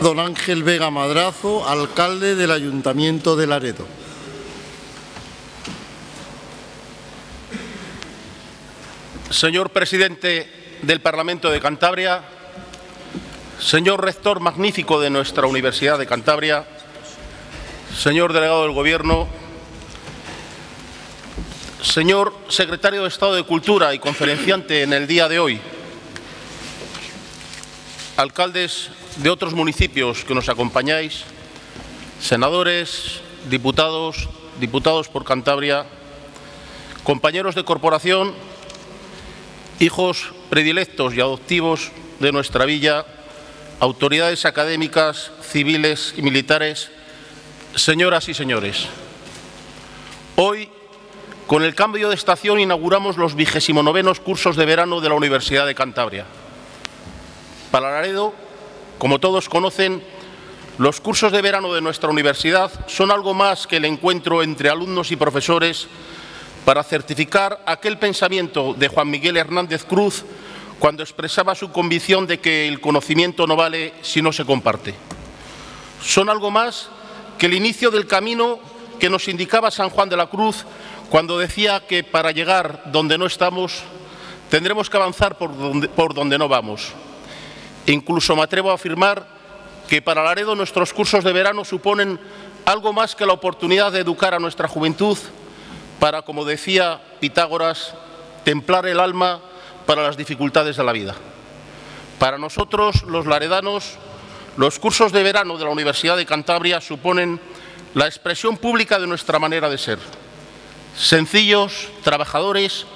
Don Ángel Vega Madrazo, alcalde del Ayuntamiento de Laredo. Señor presidente del Parlamento de Cantabria, señor rector magnífico de nuestra Universidad de Cantabria, señor delegado del Gobierno, señor secretario de Estado de Cultura y conferenciante en el día de hoy, alcaldes de otros municipios que nos acompañáis, senadores, diputados, diputados por Cantabria, compañeros de corporación, hijos predilectos y adoptivos de nuestra villa, autoridades académicas, civiles y militares, señoras y señores. Hoy, con el cambio de estación, inauguramos los 29º cursos de verano de la Universidad de Cantabria. Para Laredo, como todos conocen, Los cursos de verano de nuestra universidad son algo más que el encuentro entre alumnos y profesores para certificar aquel pensamiento de Juan Miguel Hernández Cruz cuando expresaba su convicción de que el conocimiento no vale si no se comparte. Son algo más que el inicio del camino que nos indicaba San Juan de la Cruz cuando decía que para llegar donde no estamos tendremos que avanzar por donde no vamos. Incluso me atrevo a afirmar que para Laredo nuestros cursos de verano suponen algo más que la oportunidad de educar a nuestra juventud para, como decía Pitágoras, templar el alma para las dificultades de la vida. Para nosotros, los laredanos, los cursos de verano de la Universidad de Cantabria suponen la expresión pública de nuestra manera de ser. Sencillos, trabajadores,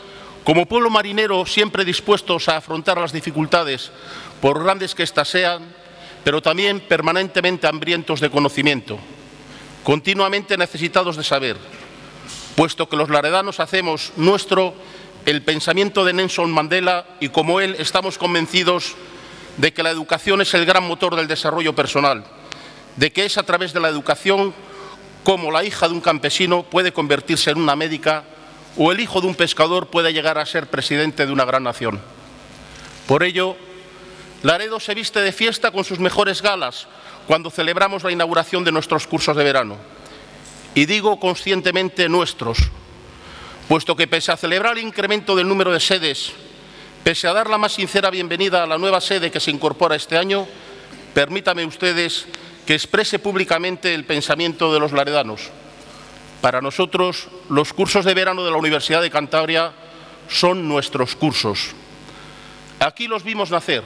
como pueblo marinero siempre dispuestos a afrontar las dificultades, por grandes que éstas sean, pero también permanentemente hambrientos de conocimiento, continuamente necesitados de saber, puesto que los laredanos hacemos nuestro el pensamiento de Nelson Mandela y como él estamos convencidos de que la educación es el gran motor del desarrollo personal, de que es a través de la educación como la hija de un campesino puede convertirse en una médica o el hijo de un pescador puede llegar a ser presidente de una gran nación. Por ello, Laredo se viste de fiesta con sus mejores galas cuando celebramos la inauguración de nuestros cursos de verano. Y digo conscientemente nuestros, puesto que pese a celebrar el incremento del número de sedes, pese a dar la más sincera bienvenida a la nueva sede que se incorpora este año, permítanme ustedes que exprese públicamente el pensamiento de los laredanos. Para nosotros, los cursos de verano de la Universidad de Cantabria son nuestros cursos. Aquí los vimos nacer.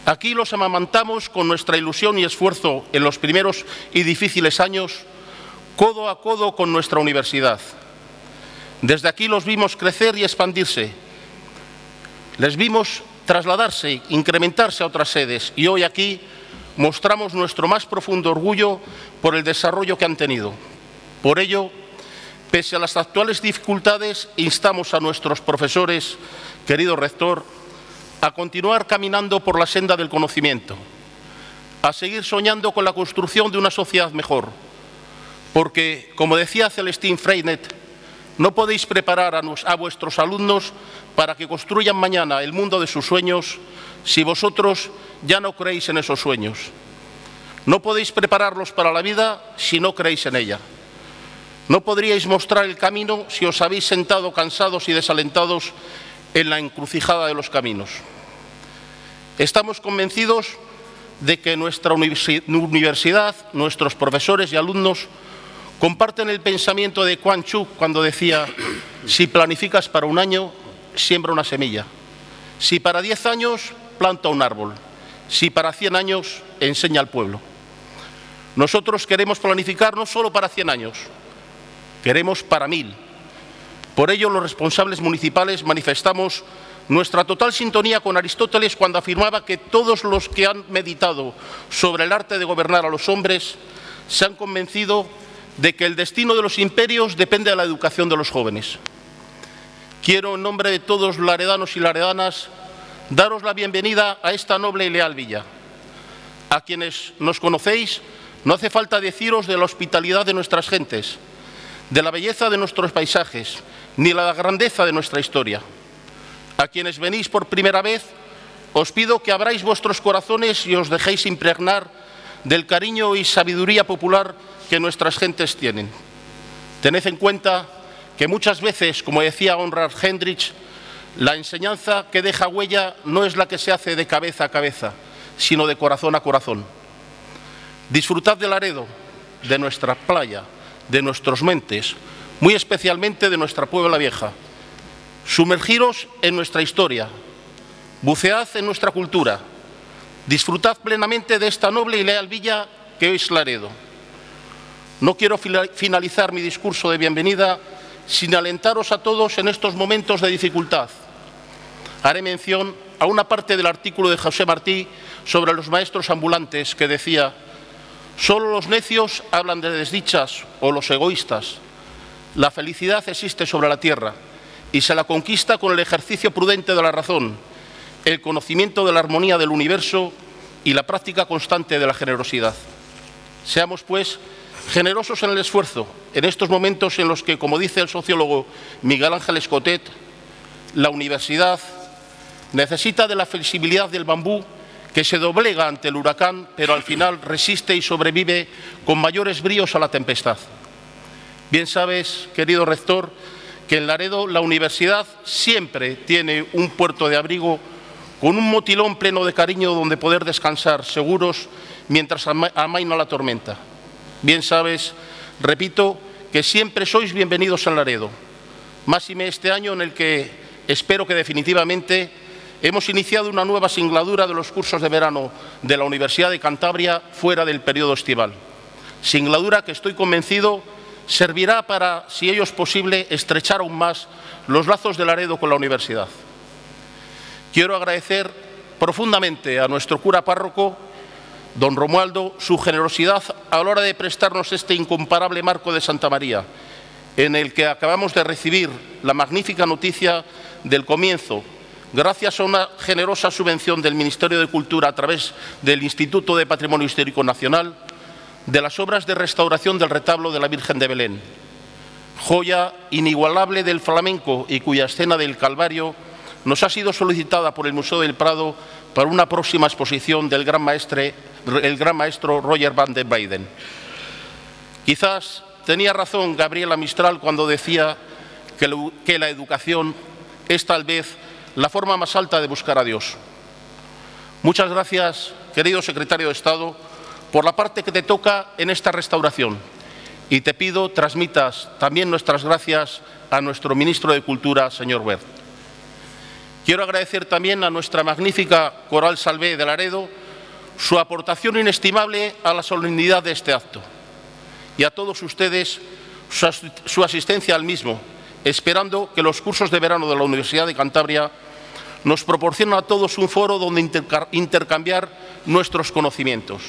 Aquí los amamantamos con nuestra ilusión y esfuerzo en los primeros y difíciles años, codo a codo con nuestra universidad. Desde aquí los vimos crecer y expandirse. Les vimos trasladarse, incrementarse a otras sedes y hoy aquí mostramos nuestro más profundo orgullo por el desarrollo que han tenido. Por ello, pese a las actuales dificultades, instamos a nuestros profesores, querido rector, a continuar caminando por la senda del conocimiento, a seguir soñando con la construcción de una sociedad mejor, porque, como decía Celestín Freinet, no podéis preparar a vuestros alumnos para que construyan mañana el mundo de sus sueños si vosotros ya no creéis en esos sueños. No podéis prepararlos para la vida si no creéis en ella. No podríais mostrar el camino si os habéis sentado cansados y desalentados en la encrucijada de los caminos. Estamos convencidos de que nuestra universidad, nuestros profesores y alumnos comparten el pensamiento de Quan Chu cuando decía: si planificas para un año, siembra una semilla. Si para 10 años, planta un árbol. Si para 100 años, enseña al pueblo. Nosotros queremos planificar no solo para 100 años, queremos para 1000. Por ello, los responsables municipales manifestamos nuestra total sintonía con Aristóteles cuando afirmaba que todos los que han meditado sobre el arte de gobernar a los hombres se han convencido de que el destino de los imperios depende de la educación de los jóvenes. Quiero, en nombre de todos los laredanos y laredanas, daros la bienvenida a esta noble y leal villa. A quienes nos conocéis, no hace falta deciros de la hospitalidad de nuestras gentes, de la belleza de nuestros paisajes, ni la grandeza de nuestra historia. A quienes venís por primera vez, os pido que abráis vuestros corazones y os dejéis impregnar del cariño y sabiduría popular que nuestras gentes tienen. Tened en cuenta que muchas veces, como decía Konrad Hendrich, la enseñanza que deja huella no es la que se hace de cabeza a cabeza, sino de corazón a corazón. Disfrutad de Laredo, de nuestra playa, de nuestros montes, muy especialmente de nuestra Puebla Vieja. Sumergiros en nuestra historia, bucead en nuestra cultura, disfrutad plenamente de esta noble y leal villa que es Laredo. No quiero finalizar mi discurso de bienvenida sin alentaros a todos en estos momentos de dificultad. Haré mención a una parte del artículo de José Martí sobre los maestros ambulantes que decía: solo los necios hablan de desdichas o los egoístas. La felicidad existe sobre la tierra y se la conquista con el ejercicio prudente de la razón, el conocimiento de la armonía del universo y la práctica constante de la generosidad. Seamos, pues, generosos en el esfuerzo, en estos momentos en los que, como dice el sociólogo Miguel Ángel Escotet, la universidad necesita de la flexibilidad del bambú que se doblega ante el huracán, pero al final resiste y sobrevive con mayores bríos a la tempestad. Bien sabes, querido rector, que en Laredo la universidad siempre tiene un puerto de abrigo con un motilón pleno de cariño donde poder descansar seguros mientras amaina la tormenta. Bien sabes, repito, que siempre sois bienvenidos en Laredo, máxime este año en el que espero que definitivamente hemos iniciado una nueva singladura de los cursos de verano de la Universidad de Cantabria fuera del periodo estival. Singladura que estoy convencido servirá para, si ello es posible, estrechar aún más los lazos de Laredo con la universidad. Quiero agradecer profundamente a nuestro cura párroco, don Romualdo, su generosidad a la hora de prestarnos este incomparable marco de Santa María, en el que acabamos de recibir la magnífica noticia del comienzo, gracias a una generosa subvención del Ministerio de Cultura a través del Instituto de Patrimonio Histórico Nacional, de las obras de restauración del retablo de la Virgen de Belén, joya inigualable del flamenco y cuya escena del Calvario nos ha sido solicitada por el Museo del Prado para una próxima exposición del gran maestro Roger van den Weyden. Quizás tenía razón Gabriela Mistral cuando decía que la educación es tal vez la forma más alta de buscar a Dios. Muchas gracias, querido secretario de Estado, por la parte que te toca en esta restauración. Y te pido transmitas también nuestras gracias a nuestro ministro de Cultura, señor Wert. Quiero agradecer también a nuestra magnífica Coral Salvé de Laredo su aportación inestimable a la solemnidad de este acto y a todos ustedes su asistencia al mismo, esperando que los cursos de verano de la Universidad de Cantabria nos proporcionen a todos un foro donde intercambiar nuestros conocimientos,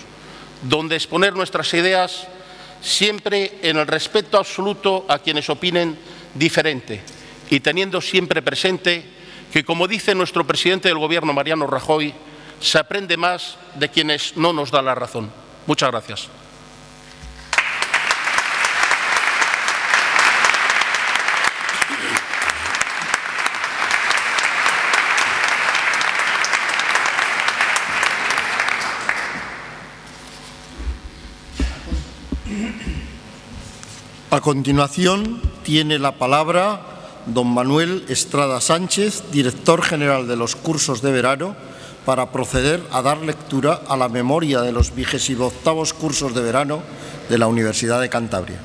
donde exponer nuestras ideas siempre en el respeto absoluto a quienes opinen diferente y teniendo siempre presente que, como dice nuestro presidente del Gobierno, Mariano Rajoy, se aprende más de quienes no nos dan la razón. Muchas gracias. A continuación, tiene la palabra don Manuel Estrada Sánchez, director general de los cursos de verano, para proceder a dar lectura a la memoria de los 28º cursos de verano de la Universidad de Cantabria.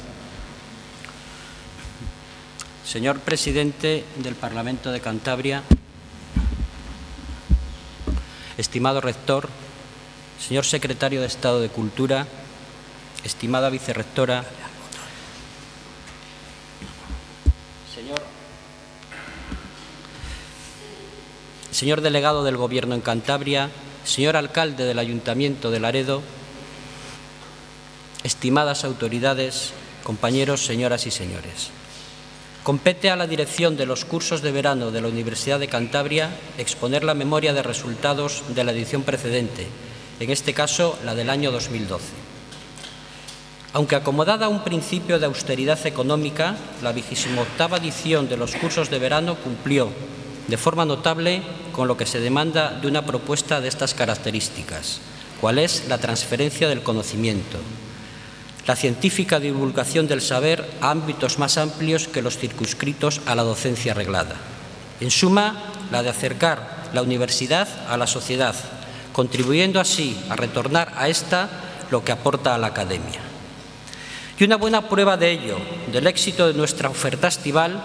Señor presidente del Parlamento de Cantabria, estimado rector, señor secretario de Estado de Cultura, estimada vicerrectora, señor delegado del Gobierno en Cantabria, señor alcalde del Ayuntamiento de Laredo, estimadas autoridades, compañeros, señoras y señores. Compete a la dirección de los cursos de verano de la Universidad de Cantabria exponer la memoria de resultados de la edición precedente, en este caso la del año 2012. Aunque acomodada a un principio de austeridad económica, la 28ª edición de los cursos de verano cumplió de forma notable con lo que se demanda de una propuesta de estas características, cual es la transferencia del conocimiento, la científica divulgación del saber a ámbitos más amplios que los circunscritos a la docencia reglada. En suma, la de acercar la universidad a la sociedad, contribuyendo así a retornar a ésta lo que aporta a la academia. Y una buena prueba de ello, del éxito de nuestra oferta estival,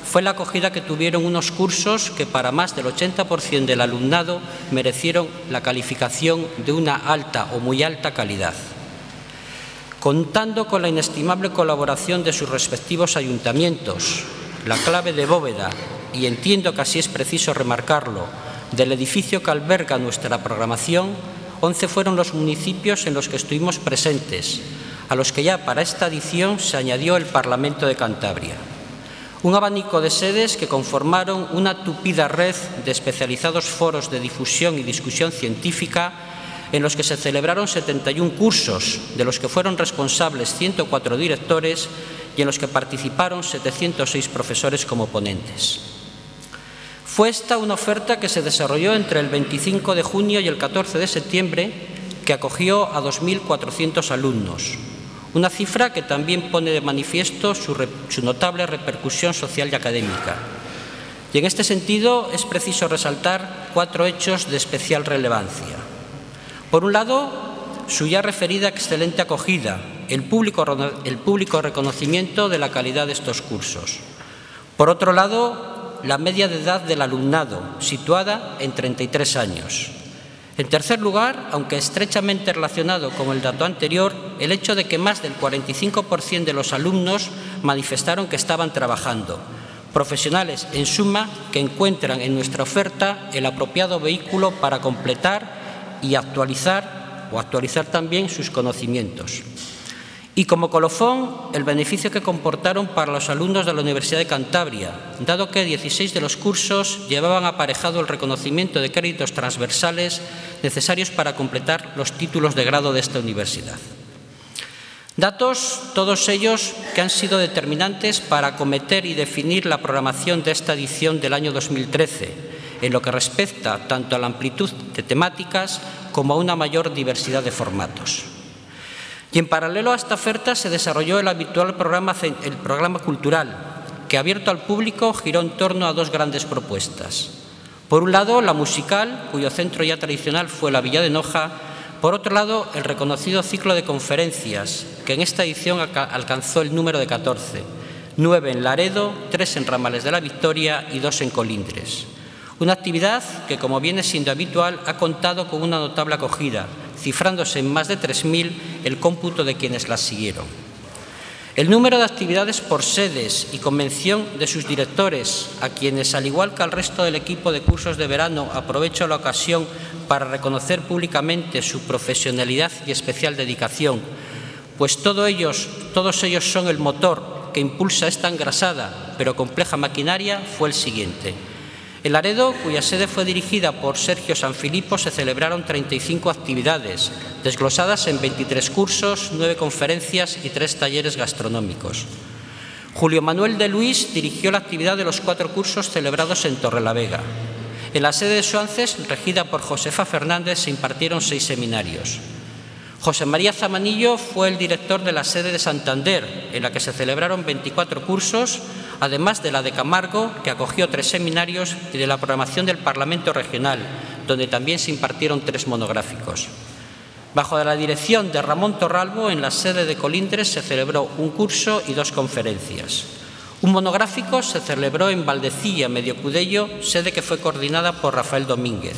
fue la acogida que tuvieron unos cursos que para más del 80% del alumnado merecieron la calificación de una alta o muy alta calidad. Contando con la inestimable colaboración de sus respectivos ayuntamientos, la clave de bóveda, y entiendo que así es preciso remarcarlo, del edificio que alberga nuestra programación, 11 fueron los municipios en los que estuvimos presentes, a los que ya para esta edición se añadió el Parlamento de Cantabria. Un abanico de sedes que conformaron una tupida red de especializados foros de difusión y discusión científica en los que se celebraron 71 cursos, de los que fueron responsables 104 directores y en los que participaron 706 profesores como ponentes. Fue esta una oferta que se desarrolló entre el 25 de junio y el 14 de septiembre, que acogió a 2.400 alumnos, una cifra que también pone de manifiesto su notable repercusión social y académica. Y en este sentido es preciso resaltar 4 hechos de especial relevancia. Por un lado, su ya referida excelente acogida, el público reconocimiento de la calidad de estos cursos. Por otro lado, la media de edad del alumnado, situada en 33 años. En tercer lugar, aunque estrechamente relacionado con el dato anterior, el hecho de que más del 45% de los alumnos manifestaron que estaban trabajando. Profesionales, en suma, que encuentran en nuestra oferta el apropiado vehículo para completar y actualizar también sus conocimientos. Y como colofón, el beneficio que comportaron para los alumnos de la Universidad de Cantabria, dado que 16 de los cursos llevaban aparejado el reconocimiento de créditos transversales necesarios para completar los títulos de grado de esta universidad. Datos, todos ellos, que han sido determinantes para acometer y definir la programación de esta edición del año 2013, en lo que respecta tanto a la amplitud de temáticas como a una mayor diversidad de formatos. Y en paralelo a esta oferta se desarrolló el habitual programa cultural, que abierto al público giró en torno a 2 grandes propuestas. Por un lado, la musical, cuyo centro ya tradicional fue la Villa de Noja. Por otro lado, el reconocido ciclo de conferencias, que en esta edición alcanzó el número de 14, 9 en Laredo, 3 en Ramales de la Victoria y 2 en Colindres. Una actividad que, como viene siendo habitual, ha contado con una notable acogida, cifrándose en más de 3.000 el cómputo de quienes las siguieron. El número de actividades por sedes y convención de sus directores, a quienes, al igual que al resto del equipo de cursos de verano, aprovecho la ocasión para reconocer públicamente su profesionalidad y especial dedicación, pues todos ellos son el motor que impulsa esta engrasada pero compleja maquinaria, fue el siguiente. En Laredo, cuya sede fue dirigida por Sergio Sanfilippo, se celebraron 35 actividades, desglosadas en 23 cursos, 9 conferencias y 3 talleres gastronómicos. Julio Manuel de Luis dirigió la actividad de los 4 cursos celebrados en Torrelavega. En la sede de Suances, regida por Josefa Fernández, se impartieron 6 seminarios. José María Zamanillo fue el director de la sede de Santander, en la que se celebraron 24 cursos, además de la de Camargo, que acogió 3 seminarios, y de la programación del Parlamento Regional, donde también se impartieron 3 monográficos. Bajo la dirección de Ramón Torralbo, en la sede de Colindres se celebró un curso y 2 conferencias. Un monográfico se celebró en Valdecilla, Mediocudello, sede que fue coordinada por Rafael Domínguez.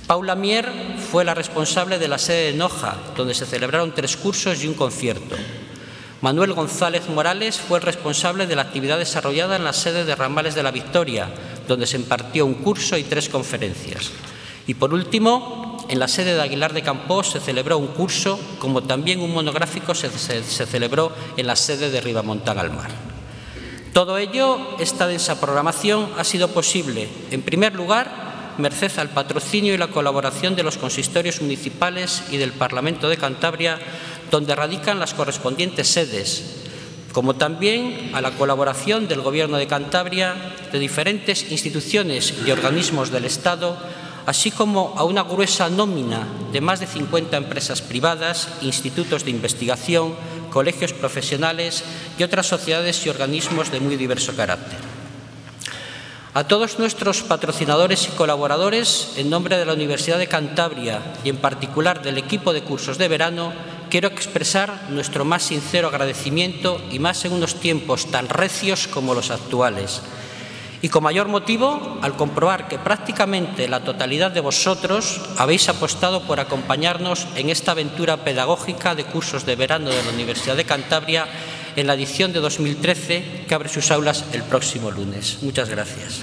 Paula Mier fue la responsable de la sede de Noja, donde se celebraron 3 cursos y un concierto. Manuel González Morales fue el responsable de la actividad desarrollada en la sede de Ramales de la Victoria, donde se impartió un curso y 3 conferencias. Y por último, en la sede de Aguilar de Campos se celebró un curso, como también un monográfico se celebró en la sede de Ribamontán al Mar. Todo ello, esta densa programación, ha sido posible, en primer lugar, merced al patrocinio y la colaboración de los consistorios municipales y del Parlamento de Cantabria, donde radican las correspondientes sedes, como también a la colaboración del Gobierno de Cantabria, de diferentes instituciones y organismos del Estado, así como a una gruesa nómina de más de 50 empresas privadas, institutos de investigación, colegios profesionales y otras sociedades y organismos de muy diverso carácter. A todos nuestros patrocinadores y colaboradores, en nombre de la Universidad de Cantabria y en particular del equipo de cursos de verano, quiero expresar nuestro más sincero agradecimiento, y más en unos tiempos tan recios como los actuales. Y con mayor motivo, al comprobar que prácticamente la totalidad de vosotros habéis apostado por acompañarnos en esta aventura pedagógica de cursos de verano de la Universidad de Cantabria en la edición de 2013, que abre sus aulas el próximo lunes. Muchas gracias.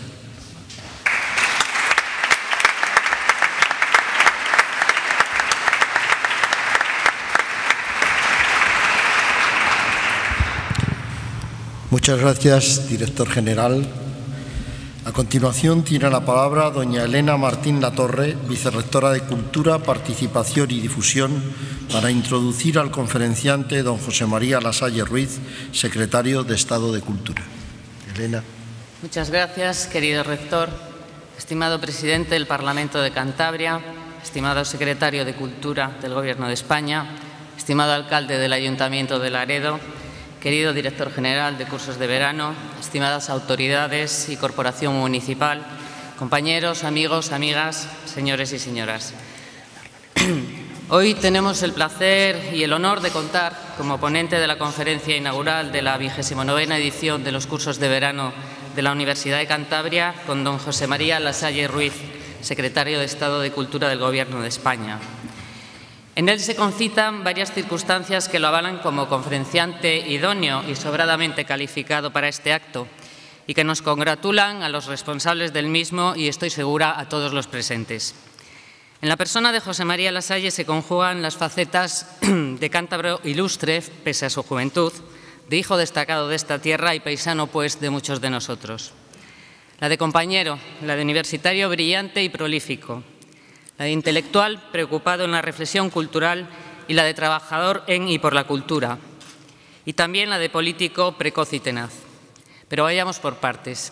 Muchas gracias, director general. A continuación tiene la palabra doña Elena Martín Latorre, vicerrectora de Cultura, Participación y Difusión, para introducir al conferenciante don José María Lasalle Ruiz, secretario de Estado de Cultura. Elena. Muchas gracias, querido rector, estimado presidente del Parlamento de Cantabria, estimado secretario de Cultura del Gobierno de España, estimado alcalde del Ayuntamiento de Laredo, querido director general de cursos de verano, estimadas autoridades y corporación municipal, compañeros, amigos, amigas, señores y señoras. Hoy tenemos el placer y el honor de contar como ponente de la conferencia inaugural de la 29ª edición de los cursos de verano de la Universidad de Cantabria con don José María Lasalle Ruiz, secretario de Estado de Cultura del Gobierno de España. En él se concitan varias circunstancias que lo avalan como conferenciante idóneo y sobradamente calificado para este acto y que nos congratulan a los responsables del mismo y, estoy segura, a todos los presentes. En la persona de José María Lasalle se conjugan las facetas de cántabro ilustre, pese a su juventud, de hijo destacado de esta tierra y paisano, pues, de muchos de nosotros. La de compañero, la de universitario brillante y prolífico, la de intelectual preocupado en la reflexión cultural y la de trabajador en y por la cultura, y también la de político precoz y tenaz. Pero vayamos por partes.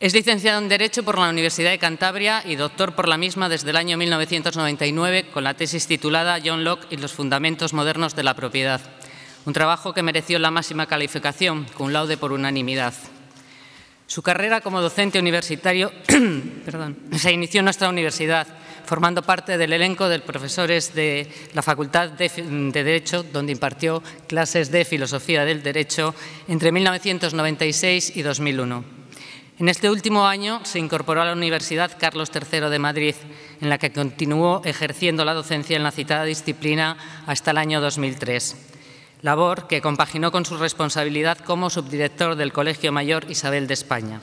Es licenciado en Derecho por la Universidad de Cantabria y doctor por la misma desde el año 1999 con la tesis titulada John Locke y los fundamentos modernos de la propiedad, un trabajo que mereció la máxima calificación, cum laude por unanimidad. Su carrera como docente universitario se inició en nuestra universidad, formando parte del elenco de profesores de la Facultad de Derecho, donde impartió clases de Filosofía del Derecho entre 1996 y 2001. En este último año se incorporó a la Universidad Carlos III de Madrid, en la que continuó ejerciendo la docencia en la citada disciplina hasta el año 2003. Labor que compaginó con su responsabilidad como subdirector del Colegio Mayor Isabel de España.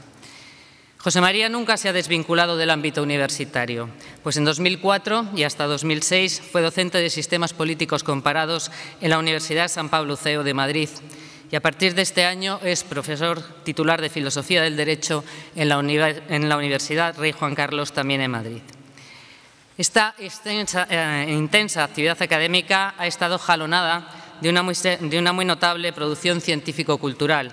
José María nunca se ha desvinculado del ámbito universitario, pues en 2004 y hasta 2006 fue docente de Sistemas Políticos Comparados en la Universidad San Pablo CEU de Madrid y a partir de este año es profesor titular de Filosofía del Derecho en la Universidad Rey Juan Carlos, también en Madrid. Esta intensa actividad académica ha estado jalonada de una muy notable producción científico-cultural,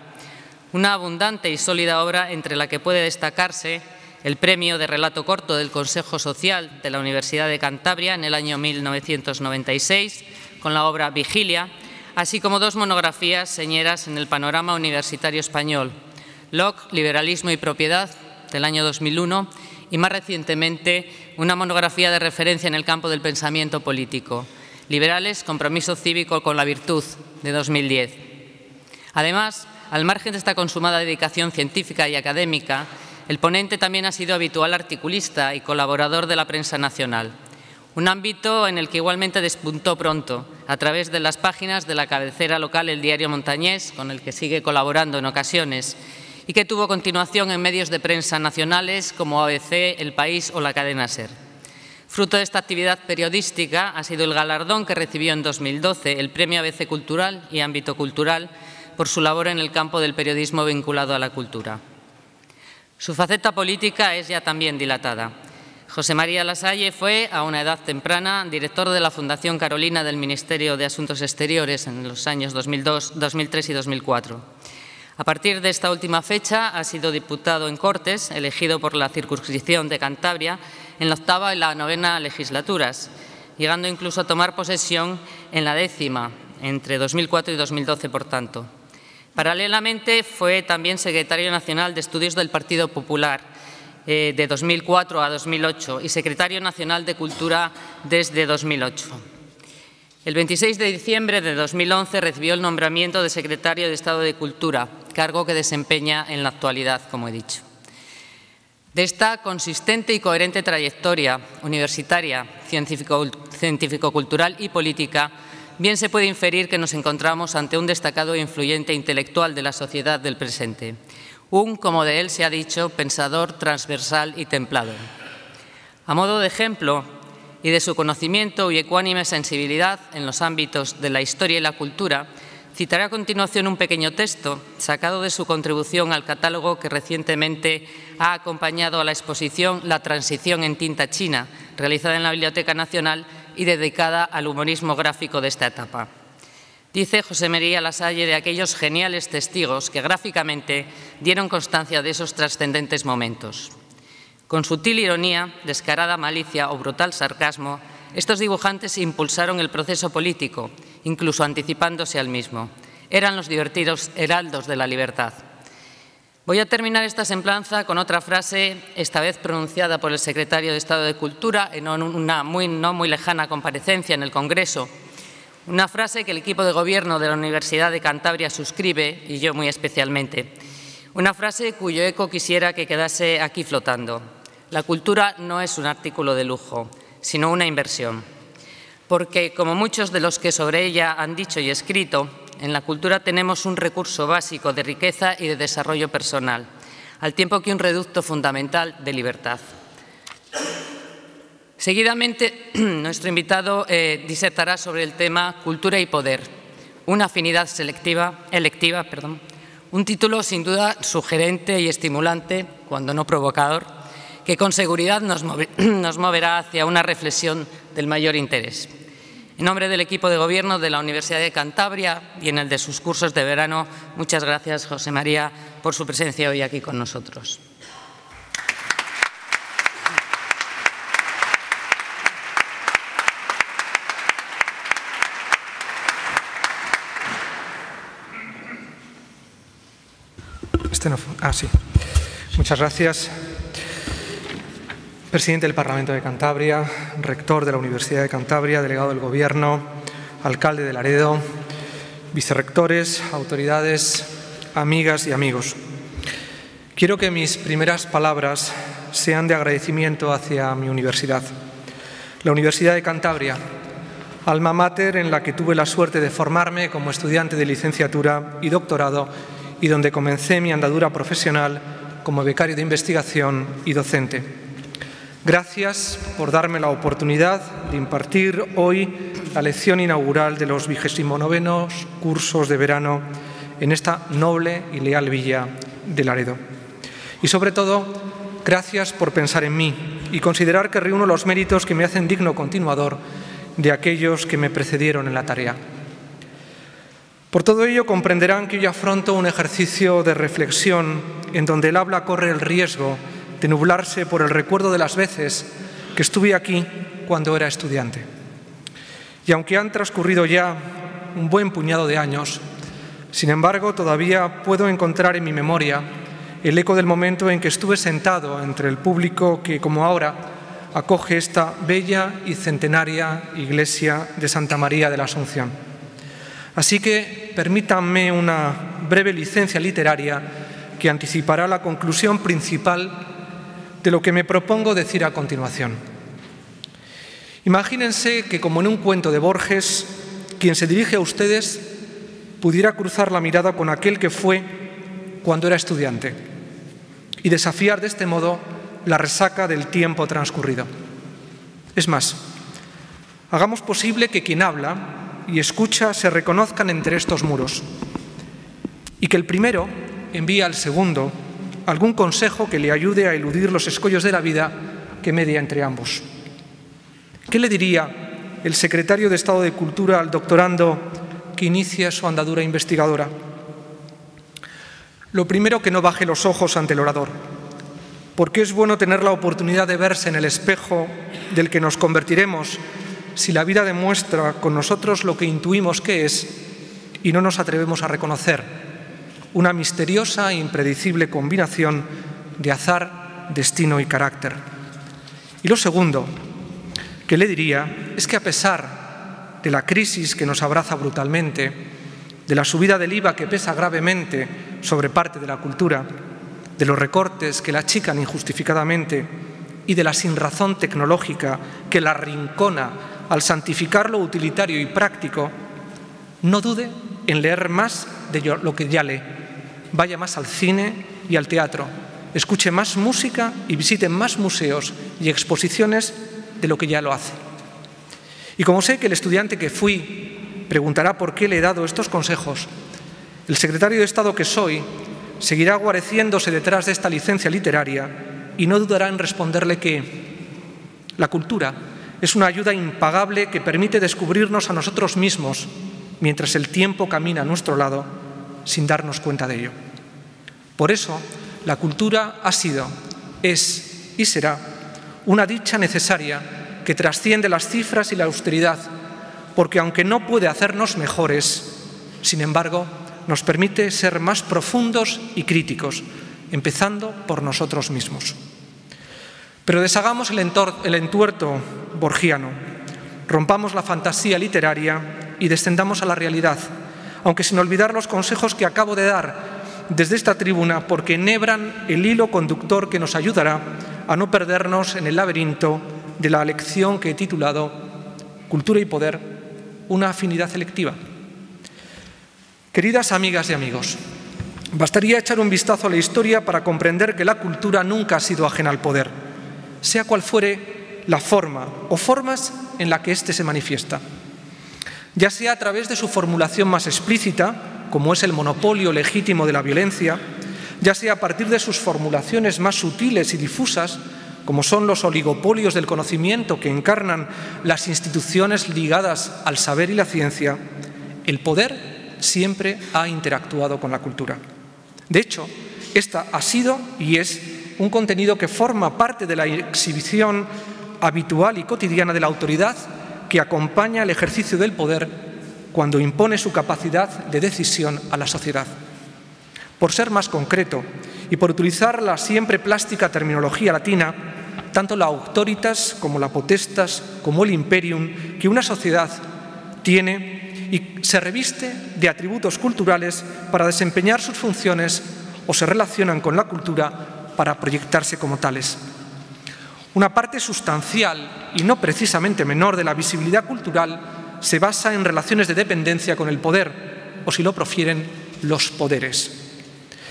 una abundante y sólida obra entre la que puede destacarse el premio de relato corto del Consejo Social de la Universidad de Cantabria en el año 1996, con la obra Vigilia, así como dos monografías señeras en el panorama universitario español, Locke, Liberalismo y Propiedad, del año 2001, y más recientemente una monografía de referencia en el campo del pensamiento político, Liberales, Compromiso Cívico con la Virtud, de 2010. Además, al margen de esta consumada dedicación científica y académica, el ponente también ha sido habitual articulista y colaborador de la prensa nacional, un ámbito en el que igualmente despuntó pronto, a través de las páginas de la cabecera local El Diario Montañés, con el que sigue colaborando en ocasiones, y que tuvo continuación en medios de prensa nacionales como ABC, El País o la cadena SER. Fruto de esta actividad periodística ha sido el galardón que recibió en 2012 el Premio ABC Cultural y Ámbito Cultural por su labor en el campo del periodismo vinculado a la cultura. Su faceta política es ya también dilatada. José María Lasalle fue, a una edad temprana, director de la Fundación Carolina del Ministerio de Asuntos Exteriores en los años 2002, 2003 y 2004. A partir de esta última fecha ha sido diputado en Cortes, elegido por la circunscripción de Cantabria en la 8ª y la 9ª legislaturas, llegando incluso a tomar posesión en la 10ª, entre 2004 y 2012, por tanto. Paralelamente fue también secretario nacional de Estudios del Partido Popular de 2004 a 2008 y secretario nacional de Cultura desde 2008. El 26 de diciembre de 2011 recibió el nombramiento de secretario de Estado de Cultura, cargo que desempeña en la actualidad, como he dicho. De esta consistente y coherente trayectoria universitaria, científico-cultural y política, bien se puede inferir que nos encontramos ante un destacado e influyente intelectual de la sociedad del presente, un, como de él se ha dicho, pensador transversal y templado. A modo de ejemplo y de su conocimiento y ecuánime sensibilidad en los ámbitos de la historia y la cultura, citaré a continuación un pequeño texto sacado de su contribución al catálogo que recientemente ha acompañado a la exposición La transición en tinta china, realizada en la Biblioteca Nacional y dedicada al humorismo gráfico de esta etapa. Dice José María Lasalle de aquellos geniales testigos que gráficamente dieron constancia de esos trascendentes momentos. Con sutil ironía, descarada malicia o brutal sarcasmo, estos dibujantes impulsaron el proceso político, incluso anticipándose al mismo. Eran los divertidos heraldos de la libertad. Voy a terminar esta semblanza con otra frase, esta vez pronunciada por el secretario de Estado de Cultura en una no muy lejana comparecencia en el Congreso. Una frase que el equipo de gobierno de la Universidad de Cantabria suscribe, y yo muy especialmente. Una frase cuyo eco quisiera que quedase aquí flotando. La cultura no es un artículo de lujo, sino una inversión. Porque, como muchos de los que sobre ella han dicho y escrito, en la cultura tenemos un recurso básico de riqueza y de desarrollo personal, al tiempo que un reducto fundamental de libertad. Seguidamente, nuestro invitado disertará sobre el tema Cultura y Poder, una afinidad electiva, un título sin duda sugerente y estimulante, cuando no provocador, que con seguridad nos moverá hacia una reflexión del mayor interés. En nombre del equipo de gobierno de la Universidad de Cantabria y en el de sus cursos de verano, muchas gracias, José María, por su presencia hoy aquí con nosotros. Sí. Muchas gracias. Presidente del Parlamento de Cantabria, rector de la Universidad de Cantabria, delegado del Gobierno, alcalde de Laredo, vicerrectores, autoridades, amigas y amigos. Quiero que mis primeras palabras sean de agradecimiento hacia mi universidad, la Universidad de Cantabria, alma mater en la que tuve la suerte de formarme como estudiante de licenciatura y doctorado y donde comencé mi andadura profesional como becario de investigación y docente. Gracias por darme la oportunidad de impartir hoy la lección inaugural de los 29º cursos de verano en esta noble y leal villa de Laredo. Y sobre todo, gracias por pensar en mí y considerar que reúno los méritos que me hacen digno continuador de aquellos que me precedieron en la tarea. Por todo ello, comprenderán que hoy afronto un ejercicio de reflexión en donde el habla corre el riesgo de nublarse por el recuerdo de las veces que estuve aquí cuando era estudiante. Y aunque han transcurrido ya un buen puñado de años, sin embargo, todavía puedo encontrar en mi memoria el eco del momento en que estuve sentado entre el público que, como ahora, acoge esta bella y centenaria iglesia de Santa María de la Asunción. Así que permítanme una breve licencia literaria que anticipará la conclusión principal de lo que me propongo decir a continuación. Imagínense que, como en un cuento de Borges, quien se dirige a ustedes pudiera cruzar la mirada con aquel que fue cuando era estudiante y desafiar de este modo la resaca del tiempo transcurrido. Es más, hagamos posible que quien habla y escucha se reconozcan entre estos muros y que el primero envíe al segundo algún consejo que le ayude a eludir los escollos de la vida que media entre ambos. ¿Qué le diría el secretario de Estado de Cultura al doctorando que inicia su andadura investigadora? Lo primero, que no baje los ojos ante el orador, porque es bueno tener la oportunidad de verse en el espejo del que nos convertiremos si la vida demuestra con nosotros lo que intuimos que es y no nos atrevemos a reconocer, una misteriosa e impredecible combinación de azar, destino y carácter. Y lo segundo que le diría es que, a pesar de la crisis que nos abraza brutalmente, de la subida del IVA que pesa gravemente sobre parte de la cultura, de los recortes que la achican injustificadamente y de la sinrazón tecnológica que la arrincona al santificar lo utilitario y práctico, no dude en leer más de lo que ya lee. Vaya más al cine y al teatro, escuche más música y visite más museos y exposiciones de lo que ya lo hace. Y como sé que el estudiante que fui preguntará por qué le he dado estos consejos, el secretario de Estado que soy seguirá guareciéndose detrás de esta licencia literaria y no dudará en responderle que la cultura es una ayuda impagable que permite descubrirnos a nosotros mismos mientras el tiempo camina a nuestro lado sin darnos cuenta de ello. Por eso, la cultura ha sido, es y será una dicha necesaria que trasciende las cifras y la austeridad, porque aunque no puede hacernos mejores, sin embargo, nos permite ser más profundos y críticos, empezando por nosotros mismos. Pero deshagamos el entuerto borgiano, rompamos la fantasía literaria y descendamos a la realidad, aunque sin olvidar los consejos que acabo de dar desde esta tribuna, porque enhebran el hilo conductor que nos ayudará a no perdernos en el laberinto de la lección que he titulado Cultura y Poder, una afinidad electiva. Queridas amigas y amigos, bastaría echar un vistazo a la historia para comprender que la cultura nunca ha sido ajena al poder, sea cual fuere la forma o formas en la que éste se manifiesta, ya sea a través de su formulación más explícita, como es el monopolio legítimo de la violencia, ya sea a partir de sus formulaciones más sutiles y difusas, como son los oligopolios del conocimiento que encarnan las instituciones ligadas al saber y la ciencia, el poder siempre ha interactuado con la cultura. De hecho, esta ha sido y es un contenido que forma parte de la exhibición habitual y cotidiana de la autoridad que acompaña el ejercicio del poder cuando impone su capacidad de decisión a la sociedad. Por ser más concreto y por utilizar la siempre plástica terminología latina, tanto la auctoritas como la potestas como el imperium que una sociedad tiene y se reviste de atributos culturales para desempeñar sus funciones o se relacionan con la cultura para proyectarse como tales. Una parte sustancial y no precisamente menor de la visibilidad cultural se basa en relaciones de dependencia con el poder, o si lo profieren, los poderes.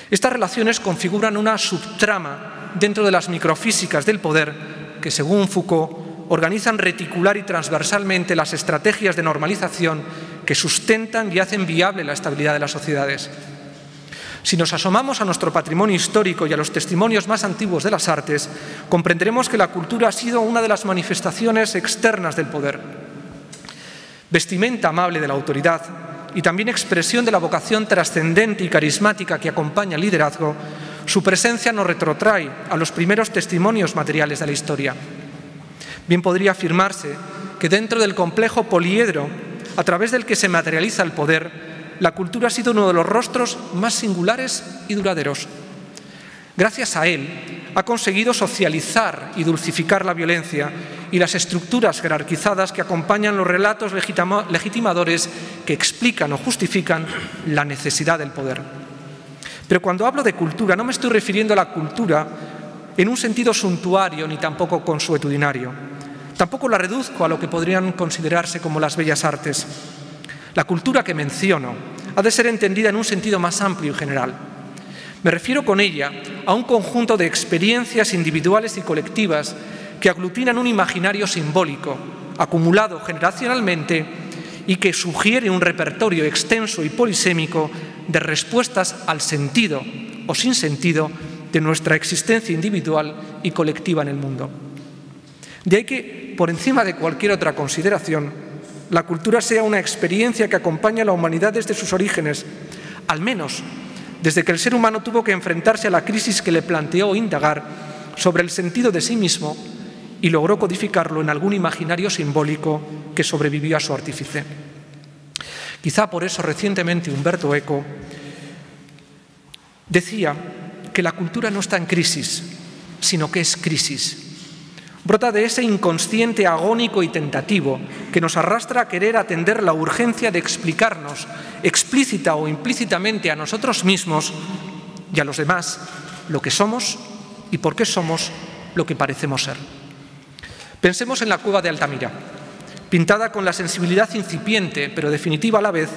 Estas relaciones configuran una subtrama dentro de las microfísicas del poder que, según Foucault, organizan reticular y transversalmente las estrategias de normalización que sustentan y hacen viable la estabilidad de las sociedades. Si nos asomamos a nuestro patrimonio histórico y a los testimonios más antiguos de las artes, comprenderemos que la cultura ha sido una de las manifestaciones externas del poder. Vestimenta amable de la autoridad y también expresión de la vocación trascendente y carismática que acompaña al liderazgo, su presencia nos retrotrae a los primeros testimonios materiales de la historia. Bien podría afirmarse que dentro del complejo poliedro a través del que se materializa el poder, la cultura ha sido uno de los rostros más singulares y duraderos. Gracias a él, ha conseguido socializar y dulcificar la violencia y las estructuras jerarquizadas que acompañan los relatos legitimadores que explican o justifican la necesidad del poder. Pero cuando hablo de cultura, no me estoy refiriendo a la cultura en un sentido suntuario ni tampoco consuetudinario. Tampoco la reduzco a lo que podrían considerarse como las bellas artes. La cultura que menciono ha de ser entendida en un sentido más amplio y general. Me refiero con ella a un conjunto de experiencias individuales y colectivas que aglutinan un imaginario simbólico, acumulado generacionalmente y que sugiere un repertorio extenso y polisémico de respuestas al sentido o sin sentido de nuestra existencia individual y colectiva en el mundo. De ahí que, por encima de cualquier otra consideración, la cultura sea una experiencia que acompaña a la humanidad desde sus orígenes, al menos desde que el ser humano tuvo que enfrentarse a la crisis que le planteó indagar sobre el sentido de sí mismo y logró codificarlo en algún imaginario simbólico que sobrevivió a su artífice. Quizá por eso recientemente Umberto Eco decía que la cultura no está en crisis, sino que es crisis. Brota de ese inconsciente agónico y tentativo que nos arrastra a querer atender la urgencia de explicarnos, explícita o implícitamente a nosotros mismos y a los demás, lo que somos y por qué somos lo que parecemos ser. Pensemos en la cueva de Altamira, pintada con la sensibilidad incipiente, pero definitiva a la vez,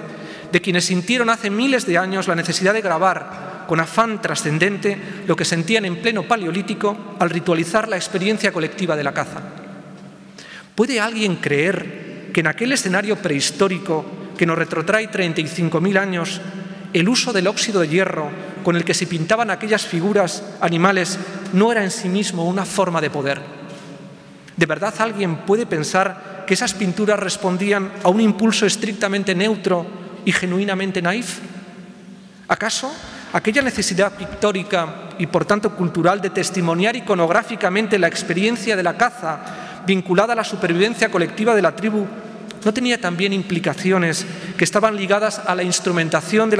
de quienes sintieron hace miles de años la necesidad de grabar con afán trascendente lo que sentían en pleno paleolítico al ritualizar la experiencia colectiva de la caza. ¿Puede alguien creer que en aquel escenario prehistórico que nos retrotrae 35.000 años, el uso del óxido de hierro con el que se pintaban aquellas figuras animales no era en sí mismo una forma de poder. ¿De verdad alguien puede pensar que esas pinturas respondían a un impulso estrictamente neutro y genuinamente naif? ¿Acaso aquella necesidad pictórica y por tanto cultural de testimoniar iconográficamente la experiencia de la caza vinculada a la supervivencia colectiva de la tribu no tenía también implicaciones que estaban ligadas a la instrumentación de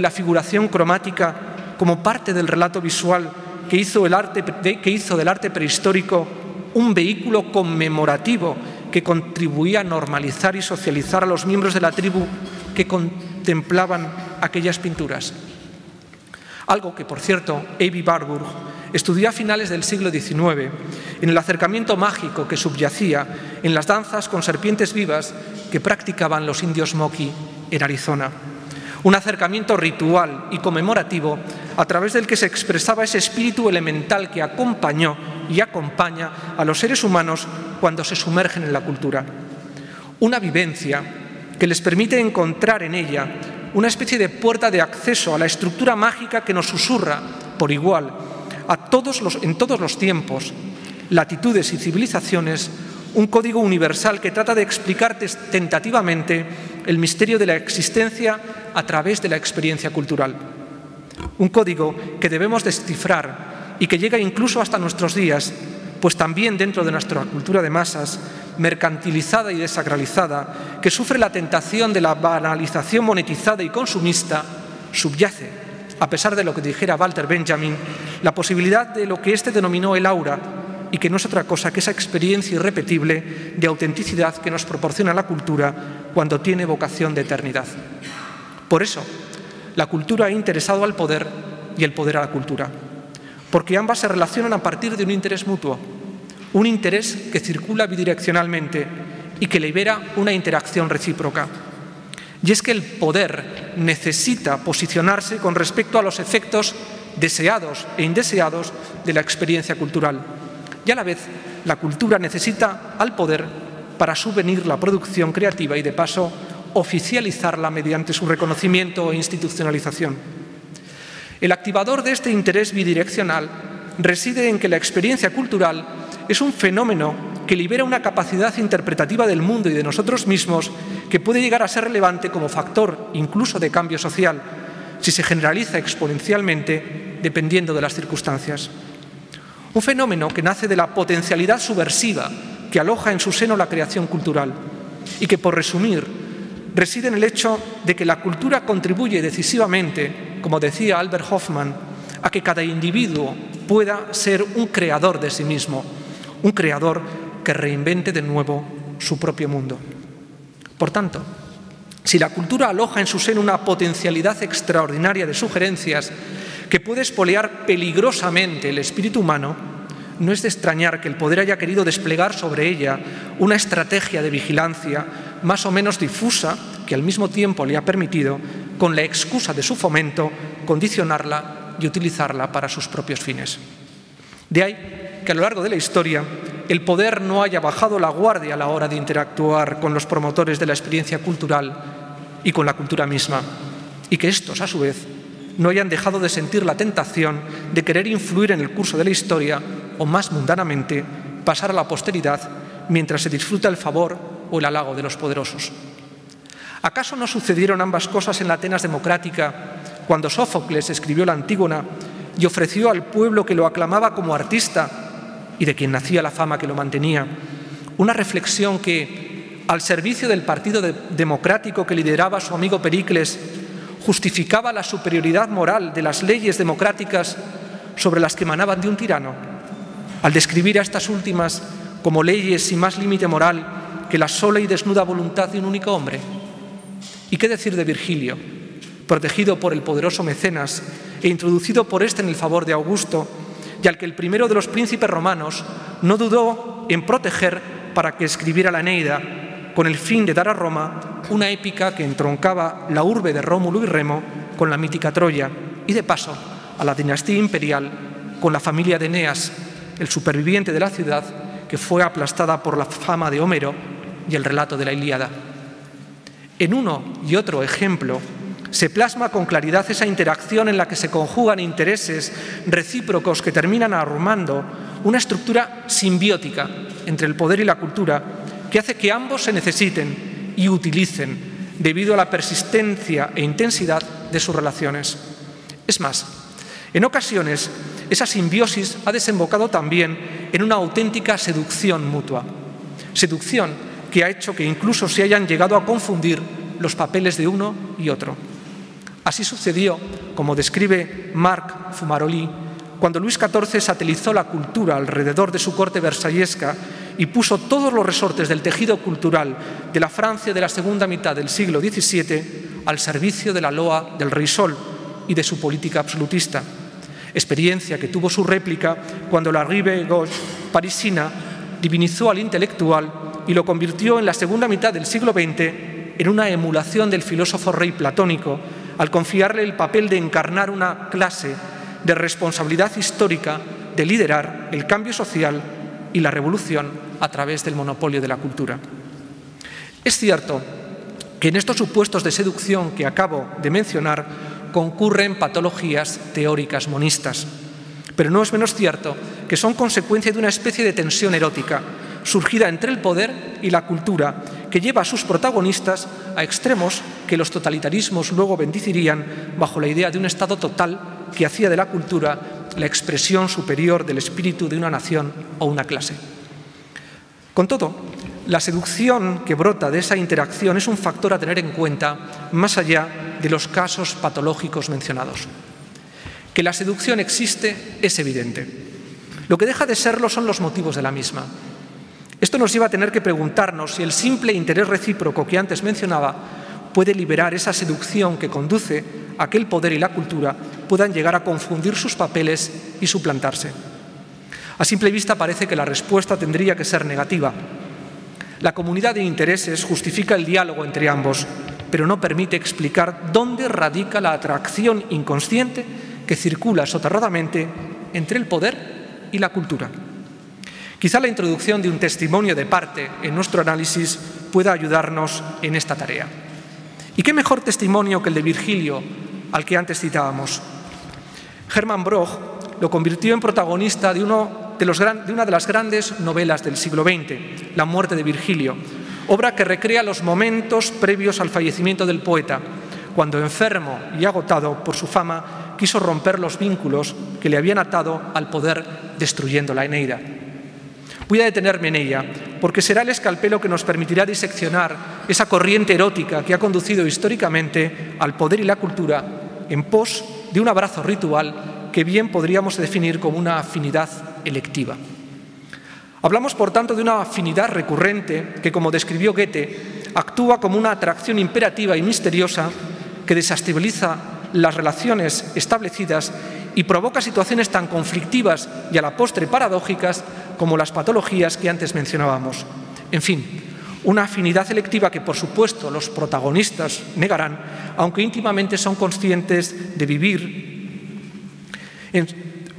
la figuración cromática como parte del relato visual que hizo del arte prehistórico un vehículo conmemorativo que contribuía a normalizar y socializar a los miembros de la tribu que contemplaban aquellas pinturas? Algo que, por cierto, Aby Warburg estudió a finales del siglo XIX en el acercamiento mágico que subyacía en las danzas con serpientes vivas que practicaban los indios Moqui en Arizona. Un acercamiento ritual y conmemorativo a través del que se expresaba ese espíritu elemental que acompañó y acompaña a los seres humanos cuando se sumergen en la cultura. Una vivencia que les permite encontrar en ella una especie de puerta de acceso a la estructura mágica que nos susurra por igual en todos los tiempos, latitudes y civilizaciones, un código universal que trata de explicar tentativamente el misterio de la existencia a través de la experiencia cultural. Un código que debemos descifrar y que llega incluso hasta nuestros días, pues también dentro de nuestra cultura de masas, mercantilizada y desacralizada, que sufre la tentación de la banalización monetizada y consumista, subyace, a pesar de lo que dijera Walter Benjamin, la posibilidad de lo que éste denominó el aura, y que no es otra cosa que esa experiencia irrepetible de autenticidad que nos proporciona la cultura cuando tiene vocación de eternidad. Por eso, la cultura ha interesado al poder y el poder a la cultura, porque ambas se relacionan a partir de un interés mutuo, un interés que circula bidireccionalmente y que libera una interacción recíproca. Y es que el poder necesita posicionarse con respecto a los efectos deseados e indeseados de la experiencia cultural. Y a la vez, la cultura necesita al poder para subvenir la producción creativa y, de paso, oficializarla mediante su reconocimiento e institucionalización. El activador de este interés bidireccional reside en que la experiencia cultural es un fenómeno que libera una capacidad interpretativa del mundo y de nosotros mismos que puede llegar a ser relevante como factor incluso de cambio social, si se generaliza exponencialmente dependiendo de las circunstancias. Un fenómeno que nace de la potencialidad subversiva que aloja en su seno la creación cultural y que, por resumir, reside en el hecho de que la cultura contribuye decisivamente, como decía Albert Hoffman, a que cada individuo pueda ser un creador de sí mismo, un creador que reinvente de nuevo su propio mundo. Por tanto, si la cultura aloja en su seno una potencialidad extraordinaria de sugerencias que puede espolear peligrosamente el espíritu humano, no es de extrañar que el poder haya querido desplegar sobre ella una estrategia de vigilancia más o menos difusa que al mismo tiempo le ha permitido, con la excusa de su fomento, condicionarla y utilizarla para sus propios fines. De ahí que a lo largo de la historia el poder no haya bajado la guardia a la hora de interactuar con los promotores de la experiencia cultural y con la cultura misma, y que estos, a su vez, no hayan dejado de sentir la tentación de querer influir en el curso de la historia o, más mundanamente, pasar a la posteridad mientras se disfruta el favor o el halago de los poderosos. ¿Acaso no sucedieron ambas cosas en la Atenas democrática cuando Sófocles escribió la Antígona y ofreció al pueblo que lo aclamaba como artista y de quien nacía la fama que lo mantenía una reflexión que, al servicio del partido democrático que lideraba su amigo Pericles, justificaba la superioridad moral de las leyes democráticas sobre las que emanaban de un tirano, al describir a estas últimas como leyes sin más límite moral que la sola y desnuda voluntad de un único hombre? ¿Y qué decir de Virgilio, protegido por el poderoso Mecenas e introducido por éste en el favor de Augusto, y al que el primero de los príncipes romanos no dudó en proteger para que escribiera la Eneida, con el fin de dar a Roma una épica que entroncaba la urbe de Rómulo y Remo con la mítica Troya y, de paso, a la dinastía imperial con la familia de Eneas, el superviviente de la ciudad que fue aplastada por la fama de Homero y el relato de la Ilíada? En uno y otro ejemplo, Se plasma con claridad esa interacción en la que se conjugan intereses recíprocos que terminan armando una estructura simbiótica entre el poder y la cultura que hace que ambos se necesiten y utilicen debido a la persistencia e intensidad de sus relaciones. Es más, en ocasiones esa simbiosis ha desembocado también en una auténtica seducción mutua. Seducción que ha hecho que incluso se hayan llegado a confundir los papeles de uno y otro. Así sucedió, como describe Marc Fumaroli, cuando Luis XIV satelizó la cultura alrededor de su corte versallesca y puso todos los resortes del tejido cultural de la Francia de la segunda mitad del siglo XVII al servicio de la loa del rey Sol y de su política absolutista. Experiencia que tuvo su réplica cuando la Rive Gauche parisina divinizó al intelectual y lo convirtió en la segunda mitad del siglo XX en una emulación del filósofo rey platónico, al confiarle el papel de encarnar una clase de responsabilidad histórica, de liderar el cambio social y la revolución a través del monopolio de la cultura. Es cierto que en estos supuestos de seducción que acabo de mencionar concurren patologías teóricas monistas, pero no es menos cierto que son consecuencia de una especie de tensión erótica surgida entre el poder y la cultura, que lleva a sus protagonistas a extremos que los totalitarismos luego bendecirían bajo la idea de un Estado total que hacía de la cultura la expresión superior del espíritu de una nación o una clase. Con todo, la seducción que brota de esa interacción es un factor a tener en cuenta más allá de los casos patológicos mencionados. Que la seducción existe es evidente. Lo que deja de serlo son los motivos de la misma. Esto nos lleva a tener que preguntarnos si el simple interés recíproco que antes mencionaba puede liberar esa seducción que conduce a que el poder y la cultura puedan llegar a confundir sus papeles y suplantarse. A simple vista parece que la respuesta tendría que ser negativa. La comunidad de intereses justifica el diálogo entre ambos, pero no permite explicar dónde radica la atracción inconsciente que circula soterradamente entre el poder y la cultura. Quizá la introducción de un testimonio de parte en nuestro análisis pueda ayudarnos en esta tarea. ¿Y qué mejor testimonio que el de Virgilio, al que antes citábamos? Hermann Broch lo convirtió en protagonista de una de las grandes novelas del siglo XX, La muerte de Virgilio, obra que recrea los momentos previos al fallecimiento del poeta, cuando enfermo y agotado por su fama quiso romper los vínculos que le habían atado al poder destruyendo la Eneida. Voy a detenerme en ella, porque será el escalpelo que nos permitirá diseccionar esa corriente erótica que ha conducido históricamente al poder y la cultura en pos de un abrazo ritual que bien podríamos definir como una afinidad electiva. Hablamos, por tanto, de una afinidad recurrente que, como describió Goethe, actúa como una atracción imperativa y misteriosa que desestabiliza las relaciones establecidas y provoca situaciones tan conflictivas y a la postre paradójicas como las patologías que antes mencionábamos. En fin, una afinidad electiva que, por supuesto, los protagonistas negarán, aunque íntimamente son conscientes de vivir,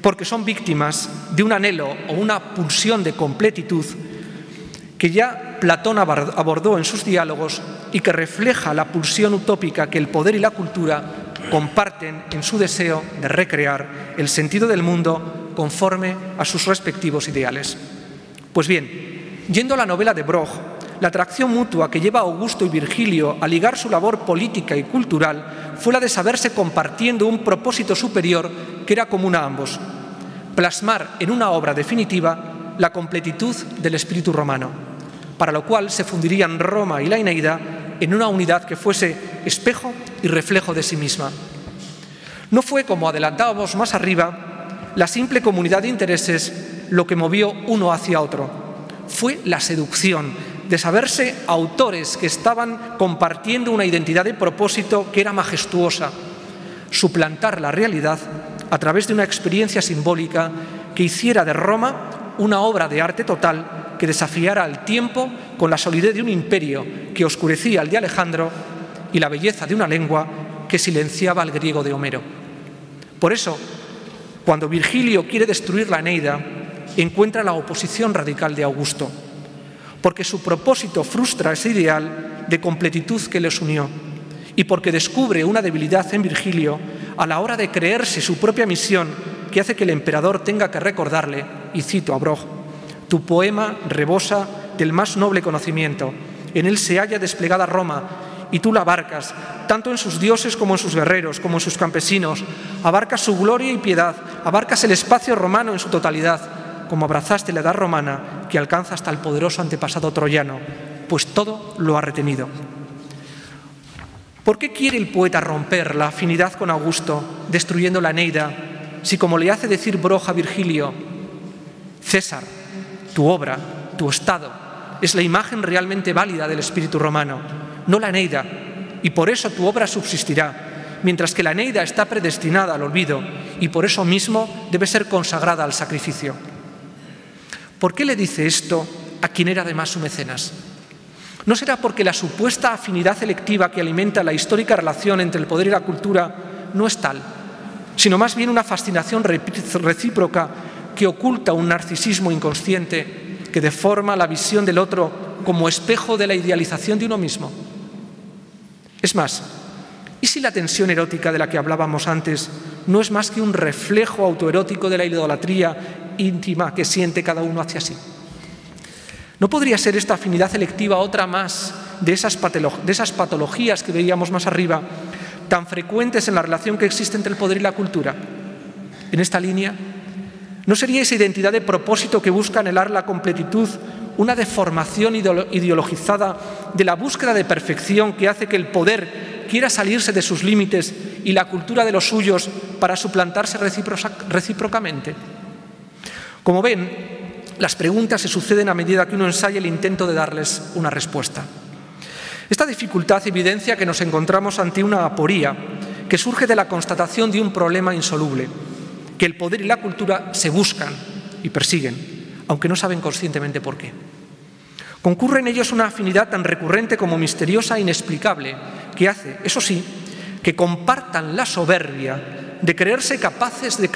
porque son víctimas de un anhelo o una pulsión de completitud que ya Platón abordó en sus diálogos y que refleja la pulsión utópica que el poder y la cultura comparten en su deseo de recrear el sentido del mundo conforme a sus respectivos ideales. Pues bien, yendo a la novela de Broch, la atracción mutua que lleva a Augusto y Virgilio a ligar su labor política y cultural fue la de saberse compartiendo un propósito superior que era común a ambos: plasmar en una obra definitiva la completitud del espíritu romano, para lo cual se fundirían Roma y la Eneida en una unidad que fuese espejo y reflejo de sí misma. No fue, como adelantábamos más arriba, la simple comunidad de intereses lo que movió uno hacia otro. Fue la seducción de saberse autores que estaban compartiendo una identidad de propósito que era majestuosa, suplantar la realidad a través de una experiencia simbólica que hiciera de Roma una obra de arte total que desafiara al tiempo con la solidez de un imperio que oscurecía al de Alejandro y la belleza de una lengua que silenciaba al griego de Homero. Por eso, cuando Virgilio quiere destruir la Eneida, encuentra la oposición radical de Augusto, porque su propósito frustra ese ideal de completitud que les unió y porque descubre una debilidad en Virgilio a la hora de creerse su propia misión que hace que el emperador tenga que recordarle, y cito a Broch: «Tu poema rebosa del más noble conocimiento, en él se halla desplegada Roma, y tú la abarcas, tanto en sus dioses como en sus guerreros, como en sus campesinos, abarcas su gloria y piedad, abarcas el espacio romano en su totalidad, como abrazaste la edad romana que alcanza hasta el poderoso antepasado troyano, pues todo lo ha retenido». ¿Por qué quiere el poeta romper la afinidad con Augusto, destruyendo la Eneida, si, como le hace decir Broch a Virgilio, César, tu obra, tu estado, es la imagen realmente válida del espíritu romano, no la Eneida, y por eso tu obra subsistirá, mientras que la Eneida está predestinada al olvido y por eso mismo debe ser consagrada al sacrificio? ¿Por qué le dice esto a quien era además su mecenas? ¿No será porque la supuesta afinidad electiva que alimenta la histórica relación entre el poder y la cultura no es tal, sino más bien una fascinación recíproca que oculta un narcisismo inconsciente que deforma la visión del otro como espejo de la idealización de uno mismo? Es más, ¿y si la tensión erótica de la que hablábamos antes no es más que un reflejo autoerótico de la idolatría íntima que siente cada uno hacia sí? ¿No podría ser esta afinidad electiva otra más de esas patologías que veíamos más arriba, tan frecuentes en la relación que existe entre el poder y la cultura? En esta línea, ¿no sería esa identidad de propósito que busca anhelar la completitud una deformación ideologizada de la búsqueda de perfección que hace que el poder quiera salirse de sus límites y la cultura de los suyos para suplantarse recíprocamente? Como ven, las preguntas se suceden a medida que uno ensaya el intento de darles una respuesta. Esta dificultad evidencia que nos encontramos ante una aporía que surge de la constatación de un problema insoluble, que el poder y la cultura se buscan y persiguen, aunque no saben conscientemente por qué. Concurre en ellos una afinidad tan recurrente como misteriosa e inexplicable, que hace, eso sí, que compartan la soberbia de creerse capaces de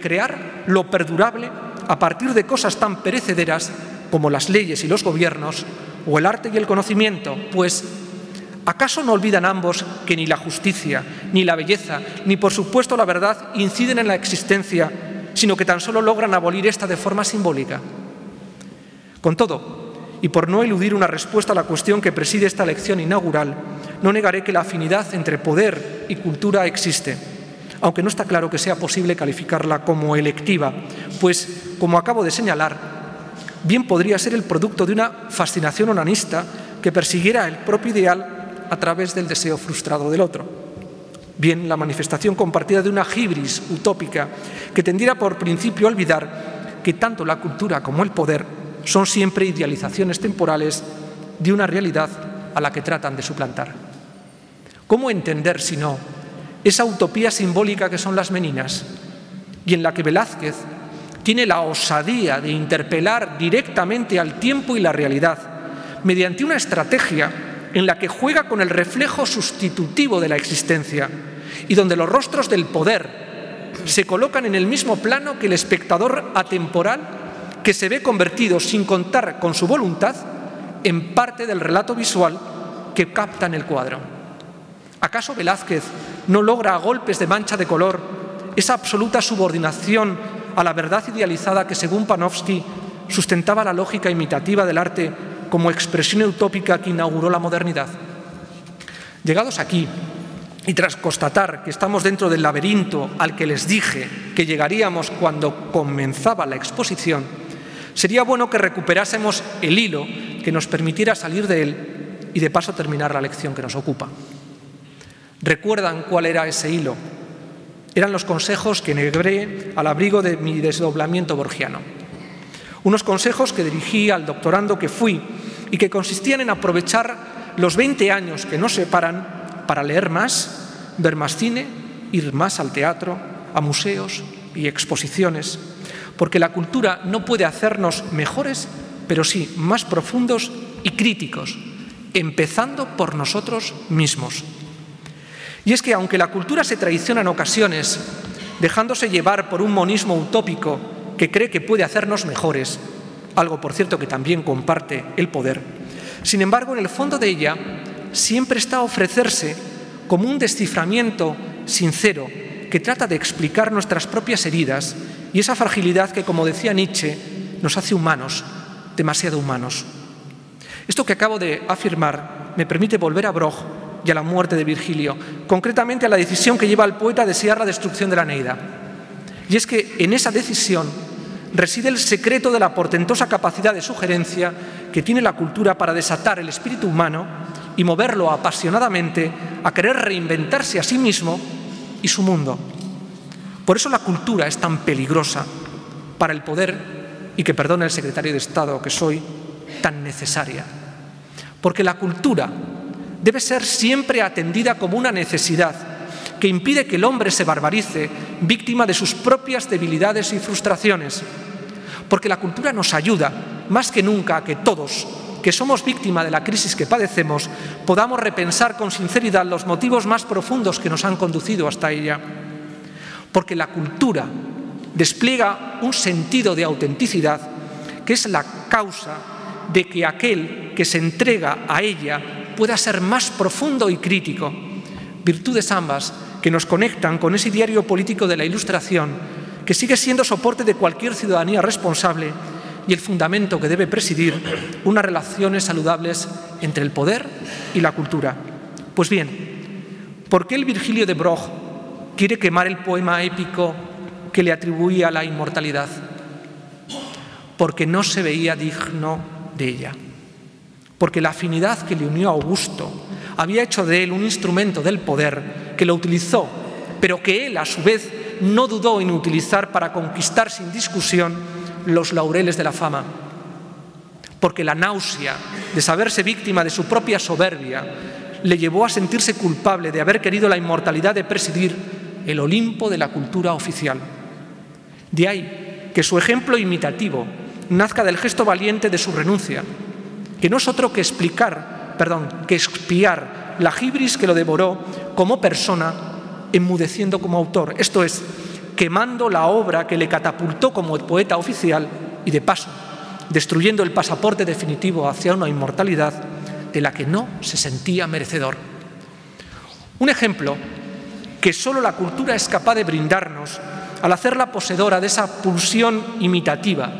crear lo perdurable a partir de cosas tan perecederas como las leyes y los gobiernos o el arte y el conocimiento, pues ¿acaso no olvidan ambos que ni la justicia, ni la belleza, ni por supuesto la verdad inciden en la existencia, sino que tan solo logran abolir esta de forma simbólica? Con todo, y por no eludir una respuesta a la cuestión que preside esta lección inaugural, no negaré que la afinidad entre poder y cultura existe, aunque no está claro que sea posible calificarla como electiva, pues, como acabo de señalar, bien podría ser el producto de una fascinación onanista que persiguiera el propio ideal a través del deseo frustrado del otro. Bien, la manifestación compartida de una hibris utópica que tendiera por principio a olvidar que tanto la cultura como el poder son siempre idealizaciones temporales de una realidad a la que tratan de suplantar. ¿Cómo entender, si no, esa utopía simbólica que son las meninas, y en la que Velázquez tiene la osadía de interpelar directamente al tiempo y la realidad mediante una estrategia en la que juega con el reflejo sustitutivo de la existencia y donde los rostros del poder se colocan en el mismo plano que el espectador atemporal que se ve convertido, sin contar con su voluntad, en parte del relato visual que capta en el cuadro? ¿Acaso Velázquez no logra a golpes de mancha de color esa absoluta subordinación a la verdad idealizada que, según Panofsky, sustentaba la lógica imitativa del arte como expresión utópica que inauguró la modernidad? Llegados aquí, y tras constatar que estamos dentro del laberinto al que les dije que llegaríamos cuando comenzaba la exposición, sería bueno que recuperásemos el hilo que nos permitiera salir de él y de paso terminar la lección que nos ocupa. ¿Recuerdan cuál era ese hilo? Eran los consejos que negué al abrigo de mi desdoblamiento borgiano. Unos consejos que dirigí al doctorando que fui y que consistían en aprovechar los 20 años que nos separan para leer más, ver más cine, ir más al teatro, a museos y exposiciones, porque la cultura no puede hacernos mejores, pero sí más profundos y críticos, empezando por nosotros mismos. Y es que aunque la cultura se traiciona en ocasiones, dejándose llevar por un monismo utópico que cree que puede hacernos mejores, algo por cierto que también comparte el poder, sin embargo en el fondo de ella siempre está a ofrecerse como un desciframiento sincero que trata de explicar nuestras propias heridas y esa fragilidad que, como decía Nietzsche, nos hace humanos, demasiado humanos. Esto que acabo de afirmar me permite volver a Broch y a la muerte de Virgilio, concretamente a la decisión que lleva al poeta a desear la destrucción de la Eneida. Y es que en esa decisión reside el secreto de la portentosa capacidad de sugerencia que tiene la cultura para desatar el espíritu humano y moverlo apasionadamente a querer reinventarse a sí mismo y su mundo. Por eso la cultura es tan peligrosa para el poder y, que perdone el secretario de Estado que soy, tan necesaria. Porque la cultura debe ser siempre atendida como una necesidad que impide que el hombre se barbarice, víctima de sus propias debilidades y frustraciones. Porque la cultura nos ayuda, más que nunca, a que todos, que somos víctimas de la crisis que padecemos, podamos repensar con sinceridad los motivos más profundos que nos han conducido hasta ella. Porque la cultura despliega un sentido de autenticidad que es la causa de que aquel que se entrega a ella pueda ser más profundo y crítico. Virtudes ambas que nos conectan con ese diario político de la Ilustración, que sigue siendo soporte de cualquier ciudadanía responsable y el fundamento que debe presidir unas relaciones saludables entre el poder y la cultura. Pues bien, ¿por qué el Virgilio de Broch quiere quemar el poema épico que le atribuía la inmortalidad? Porque no se veía digno de ella. Porque la afinidad que le unió a Augusto había hecho de él un instrumento del poder que lo utilizó, pero que él, a su vez, no dudó en utilizar para conquistar sin discusión los laureles de la fama. Porque la náusea de saberse víctima de su propia soberbia le llevó a sentirse culpable de haber querido la inmortalidad de presidir el Olimpo de la cultura oficial. De ahí que su ejemplo imitativo nazca del gesto valiente de su renuncia, que no es otro que expiar la hibris que lo devoró como persona, enmudeciendo como autor, esto es, quemando la obra que le catapultó como poeta oficial y, de paso, destruyendo el pasaporte definitivo hacia una inmortalidad de la que no se sentía merecedor. Un ejemplo que solo la cultura es capaz de brindarnos al hacerla poseedora de esa pulsión imitativa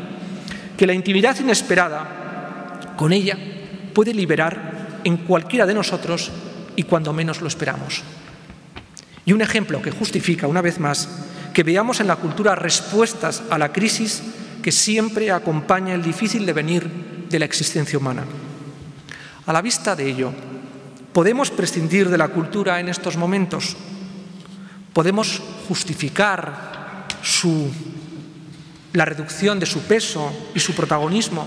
que la intimidad inesperada con ella puede liberar en cualquiera de nosotros y cuando menos lo esperamos. Y un ejemplo que justifica, una vez más, que veamos en la cultura respuestas a la crisis que siempre acompaña el difícil devenir de la existencia humana. A la vista de ello, ¿podemos prescindir de la cultura en estos momentos? ¿Podemos justificar la reducción de su peso y su protagonismo?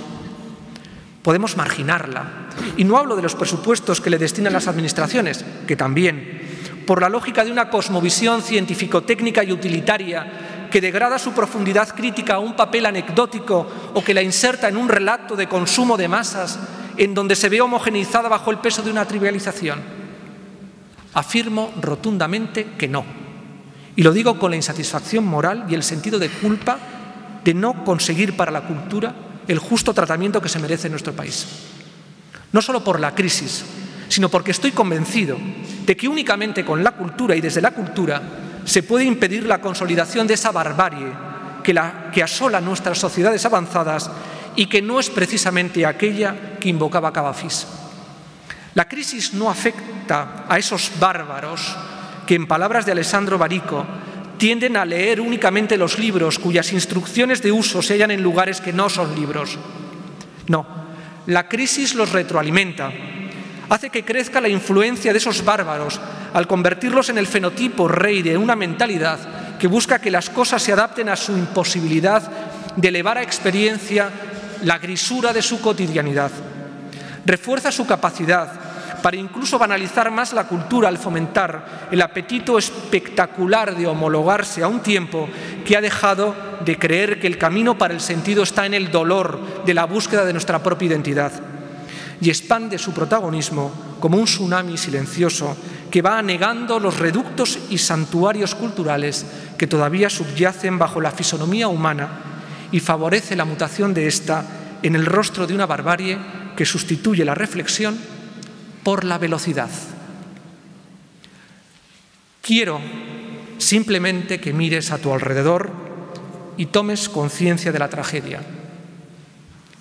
Podemos marginarla. Y no hablo de los presupuestos que le destinan las administraciones, que también, por la lógica de una cosmovisión científico-técnica y utilitaria que degrada su profundidad crítica a un papel anecdótico o que la inserta en un relato de consumo de masas en donde se ve homogeneizada bajo el peso de una trivialización. Afirmo rotundamente que no. Y lo digo con la insatisfacción moral y el sentido de culpa de no conseguir para la cultura el justo tratamiento que se merece en nuestro país. No solo por la crisis, sino porque estoy convencido de que únicamente con la cultura y desde la cultura se puede impedir la consolidación de esa barbarie que asola nuestras sociedades avanzadas y que no es precisamente aquella que invocaba Cavafis. La crisis no afecta a esos bárbaros que, en palabras de Alessandro Barico, tienden a leer únicamente los libros cuyas instrucciones de uso se hallan en lugares que no son libros. No, la crisis los retroalimenta, hace que crezca la influencia de esos bárbaros al convertirlos en el fenotipo rey de una mentalidad que busca que las cosas se adapten a su imposibilidad de elevar a experiencia la grisura de su cotidianidad. Refuerza su capacidad para incluso banalizar más la cultura al fomentar el apetito espectacular de homologarse a un tiempo que ha dejado de creer que el camino para el sentido está en el dolor de la búsqueda de nuestra propia identidad, y expande su protagonismo como un tsunami silencioso que va anegando los reductos y santuarios culturales que todavía subyacen bajo la fisonomía humana y favorece la mutación de ésta en el rostro de una barbarie que sustituye la reflexión por la velocidad. Quiero simplemente que mires a tu alrededor y tomes conciencia de la tragedia.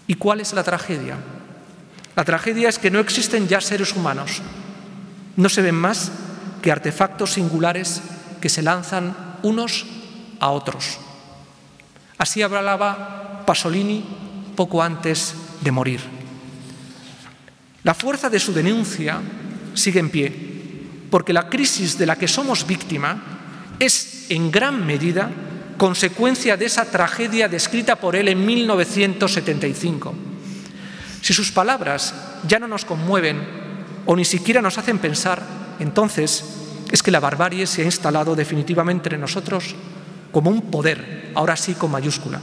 ¿Y cuál es la tragedia? La tragedia es que no existen ya seres humanos. No se ven más que artefactos singulares que se lanzan unos a otros. Así hablaba Pasolini poco antes de morir. La fuerza de su denuncia sigue en pie, porque la crisis de la que somos víctima es en gran medida consecuencia de esa tragedia descrita por él en 1975. Si sus palabras ya no nos conmueven o ni siquiera nos hacen pensar, entonces es que la barbarie se ha instalado definitivamente entre nosotros como un poder, ahora sí con mayúscula.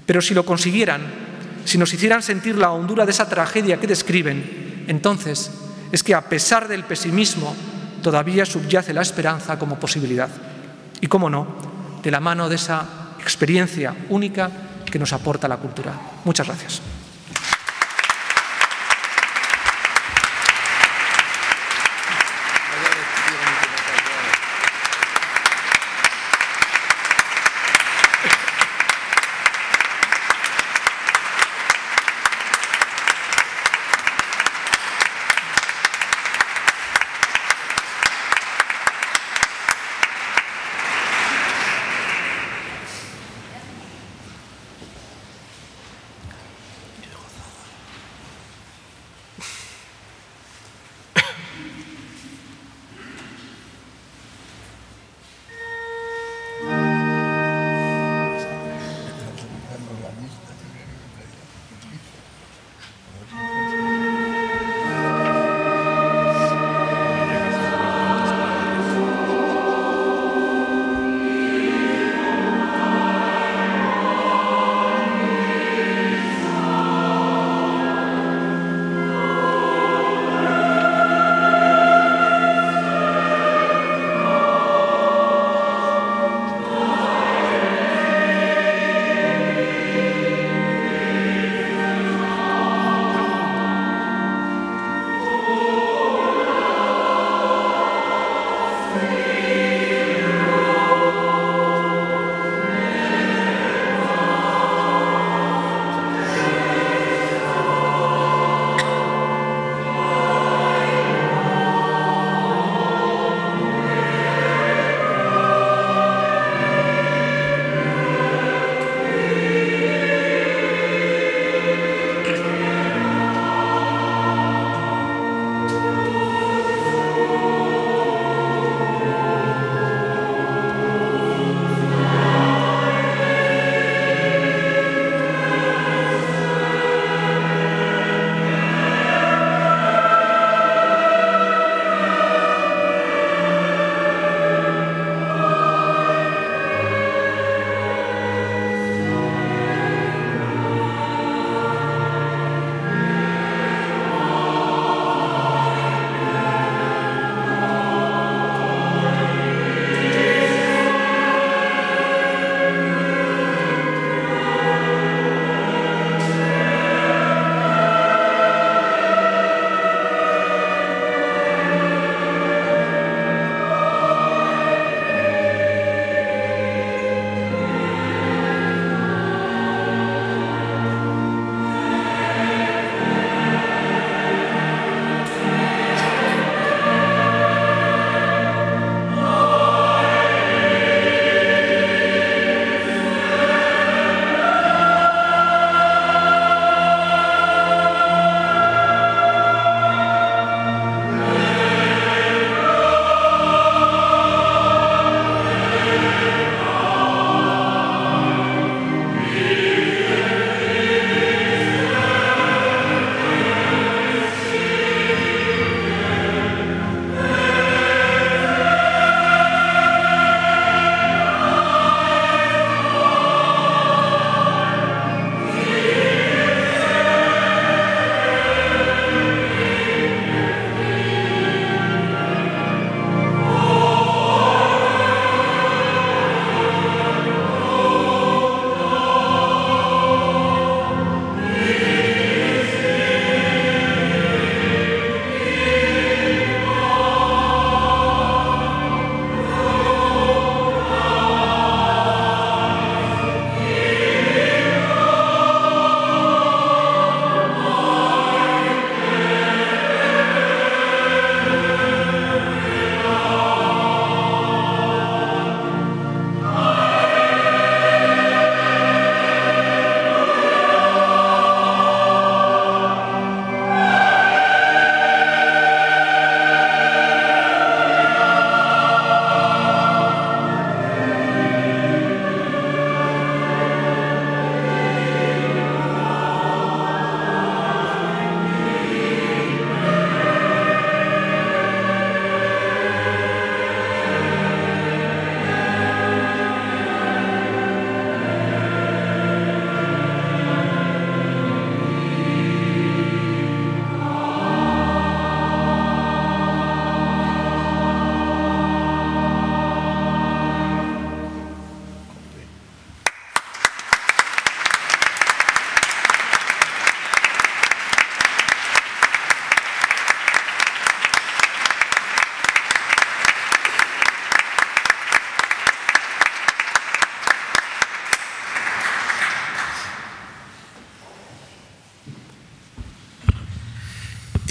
Pero si lo consiguieran, si nos hicieran sentir la hondura de esa tragedia que describen, entonces es que a pesar del pesimismo todavía subyace la esperanza como posibilidad. Y cómo no, de la mano de esa experiencia única que nos aporta la cultura. Muchas gracias.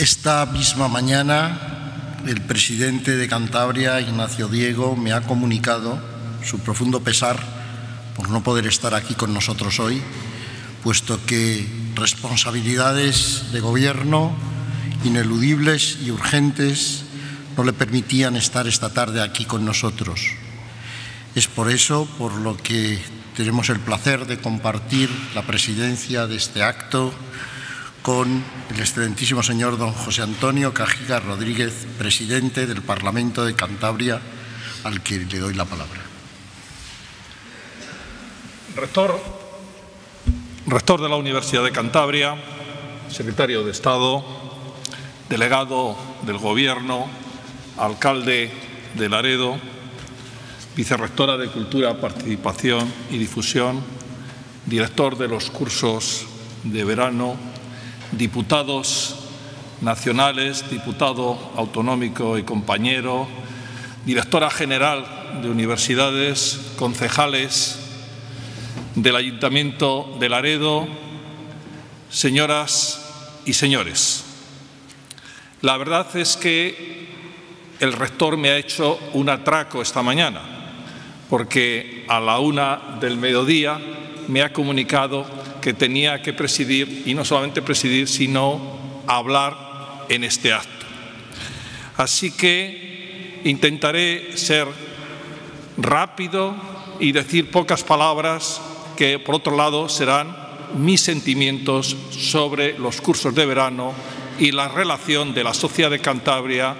Esta misma mañana, el presidente de Cantabria, Ignacio Diego, me ha comunicado su profundo pesar por no poder estar aquí con nosotros hoy, puesto que responsabilidades de gobierno ineludibles y urgentes no le permitían estar esta tarde aquí con nosotros. Es por eso por lo que tenemos el placer de compartir la presidencia de este acto con el excelentísimo señor don José Antonio Cajigas Rodríguez, presidente del Parlamento de Cantabria, al que le doy la palabra. Rector de la Universidad de Cantabria, secretario de Estado, delegado del Gobierno, alcalde de Laredo, vicerrectora de Cultura, Participación y Difusión, director de los cursos de verano, diputados nacionales, diputado autonómico y compañero, directora general de universidades, concejales del Ayuntamiento de Laredo, señoras y señores. La verdad es que el rector me ha hecho un atraco esta mañana, porque a la 1 del mediodía me ha comunicado que tenía que presidir, y no solamente presidir, sino hablar en este acto. Así que intentaré ser rápido y decir pocas palabras que, por otro lado, serán mis sentimientos sobre los cursos de verano y la relación de la sociedad de Cantabria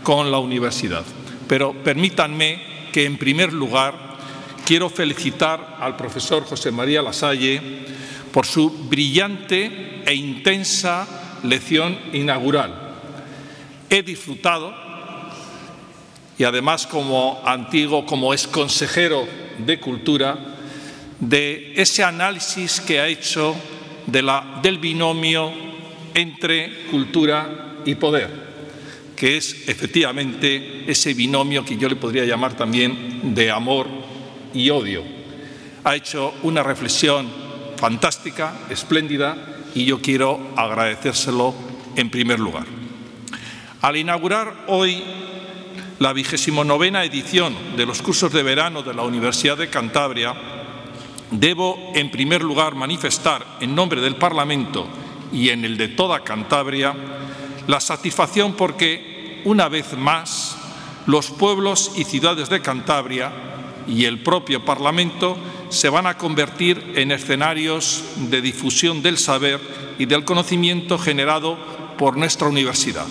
con la universidad. Pero permítanme que, en primer lugar, quiero felicitar al profesor José María Lasalle por su brillante e intensa lección inaugural. He disfrutado, y además como exconsejero de Cultura, de ese análisis que ha hecho del binomio entre cultura y poder, que es efectivamente ese binomio que yo le podría llamar también de amor y odio. Ha hecho una reflexión fantástica, espléndida, y yo quiero agradecérselo en primer lugar. Al inaugurar hoy la 29ª edición de los cursos de verano de la Universidad de Cantabria, debo en primer lugar manifestar en nombre del Parlamento y en el de toda Cantabria la satisfacción porque, una vez más, los pueblos y ciudades de Cantabria y el propio Parlamento se van a convertir en escenarios de difusión del saber y del conocimiento generado por nuestra universidad.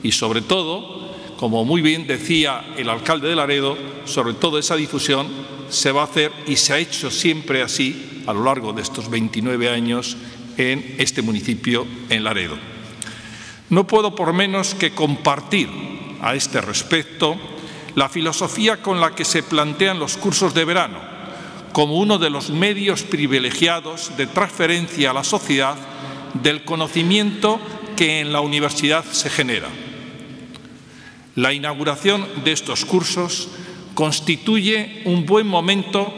Y sobre todo, como muy bien decía el alcalde de Laredo, sobre todo esa difusión se va a hacer y se ha hecho siempre así a lo largo de estos 29 años en este municipio, en Laredo. No puedo por menos que compartir a este respecto la filosofía con la que se plantean los cursos de verano como uno de los medios privilegiados de transferencia a la sociedad del conocimiento que en la universidad se genera. La inauguración de estos cursos constituye un buen momento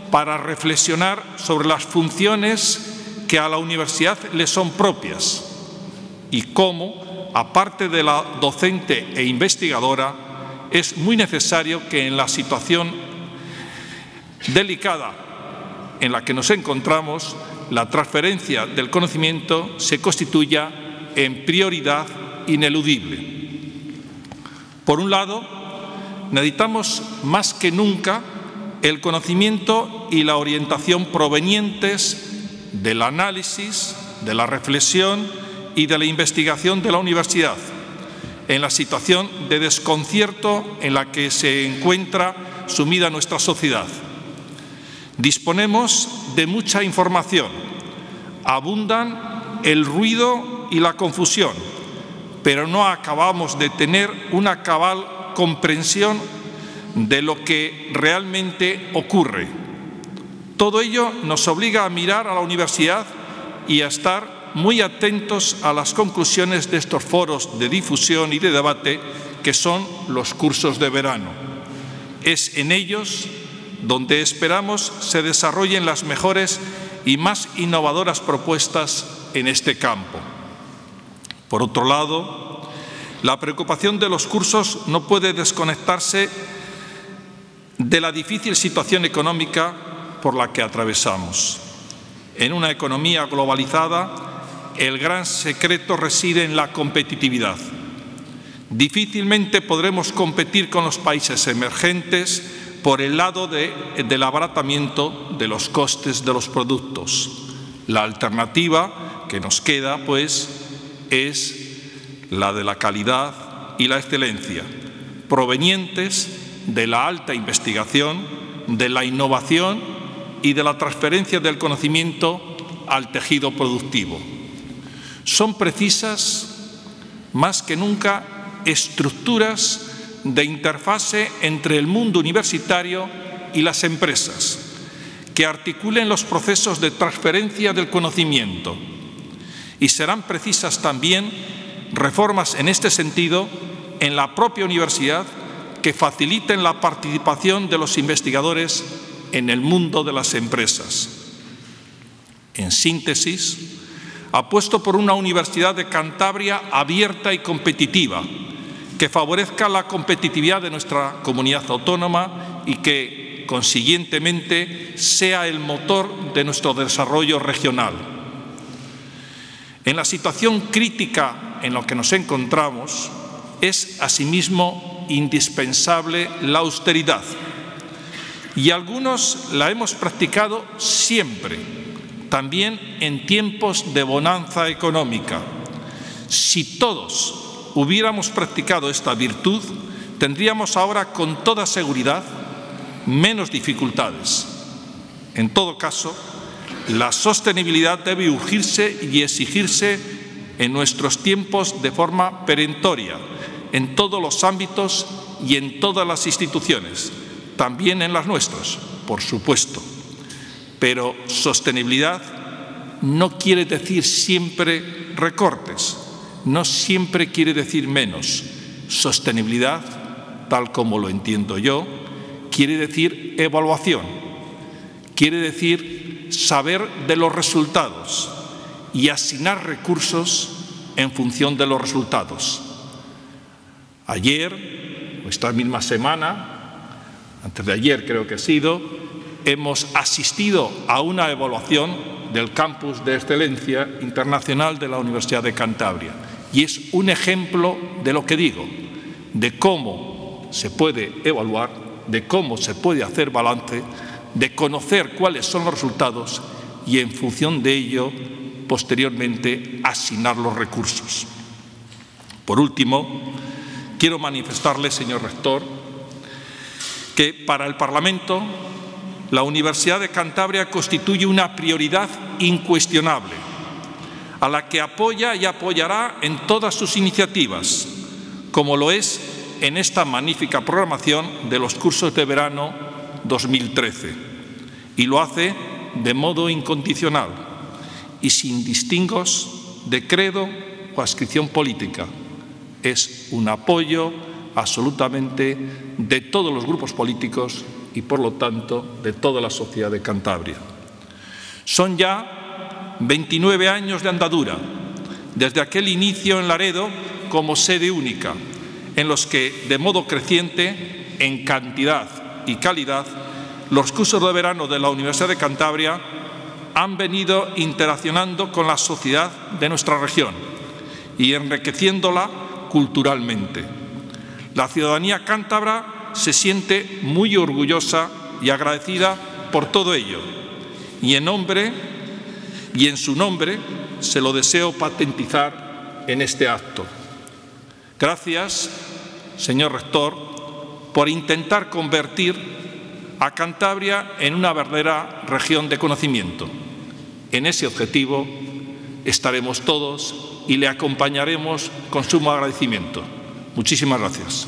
para reflexionar sobre las funciones que a la universidad le son propias y cómo, aparte de la docente e investigadora, es muy necesario que en la situación delicada en la que nos encontramos, la transferencia del conocimiento se constituya en prioridad ineludible. Por un lado, necesitamos más que nunca el conocimiento y la orientación provenientes del análisis, de la reflexión y de la investigación de la universidad, en la situación de desconcierto en la que se encuentra sumida nuestra sociedad. Disponemos de mucha información, abundan el ruido y la confusión, pero no acabamos de tener una cabal comprensión de lo que realmente ocurre. Todo ello nos obliga a mirar a la universidad y a estar muy atentos a las conclusiones de estos foros de difusión y de debate que son los cursos de verano. Es en ellos donde esperamos se desarrollen las mejores y más innovadoras propuestas en este campo. Por otro lado, la preocupación de los cursos no puede desconectarse de la difícil situación económica por la que atravesamos. En una economía globalizada, el gran secreto reside en la competitividad. Difícilmente podremos competir con los países emergentes por el lado del abaratamiento de los costes de los productos. La alternativa que nos queda, pues, es la de la calidad y la excelencia, provenientes de la alta investigación, de la innovación y de la transferencia del conocimiento al tejido productivo. Son precisas, más que nunca, estructuras de interfase entre el mundo universitario y las empresas, que articulen los procesos de transferencia del conocimiento. Y serán precisas también reformas en este sentido en la propia universidad que faciliten la participación de los investigadores en el mundo de las empresas. En síntesis, apuesto por una Universidad de Cantabria abierta y competitiva, que favorezca la competitividad de nuestra comunidad autónoma y que, consiguientemente, sea el motor de nuestro desarrollo regional. En la situación crítica en la que nos encontramos, es asimismo indispensable la austeridad. Y algunos la hemos practicado siempre, también en tiempos de bonanza económica. Si todos hubiéramos practicado esta virtud, tendríamos ahora con toda seguridad menos dificultades. En todo caso, la sostenibilidad debe urgirse y exigirse en nuestros tiempos de forma perentoria, en todos los ámbitos y en todas las instituciones, también en las nuestras, por supuesto. Pero sostenibilidad no quiere decir siempre recortes, no siempre quiere decir menos. Sostenibilidad, tal como lo entiendo yo, quiere decir evaluación, quiere decir saber de los resultados y asignar recursos en función de los resultados. Ayer, o esta misma semana, antes de ayer creo que ha sido, hemos asistido a una evaluación del Campus de Excelencia Internacional de la Universidad de Cantabria. Y es un ejemplo de lo que digo, de cómo se puede evaluar, de cómo se puede hacer balance, de conocer cuáles son los resultados y, en función de ello, posteriormente, asignar los recursos. Por último, quiero manifestarle, señor rector, que para el Parlamento la Universidad de Cantabria constituye una prioridad incuestionable, a la que apoya y apoyará en todas sus iniciativas, como lo es en esta magnífica programación de los cursos de verano 2013. Y lo hace de modo incondicional y sin distingos de credo o adscripción política. Es un apoyo absolutamente de todos los grupos políticos y, por lo tanto, de toda la sociedad de Cantabria. Son ya 29 años de andadura, desde aquel inicio en Laredo como sede única, en los que, de modo creciente, en cantidad y calidad, los cursos de verano de la Universidad de Cantabria han venido interaccionando con la sociedad de nuestra región y enriqueciéndola culturalmente. La ciudadanía cántabra se siente muy orgullosa y agradecida por todo ello, y en su nombre se lo deseo patentizar en este acto. Gracias, señor rector, por intentar convertir a Cantabria en una verdadera región de conocimiento. En ese objetivo estaremos todos y le acompañaremos con sumo agradecimiento. Muchísimas gracias.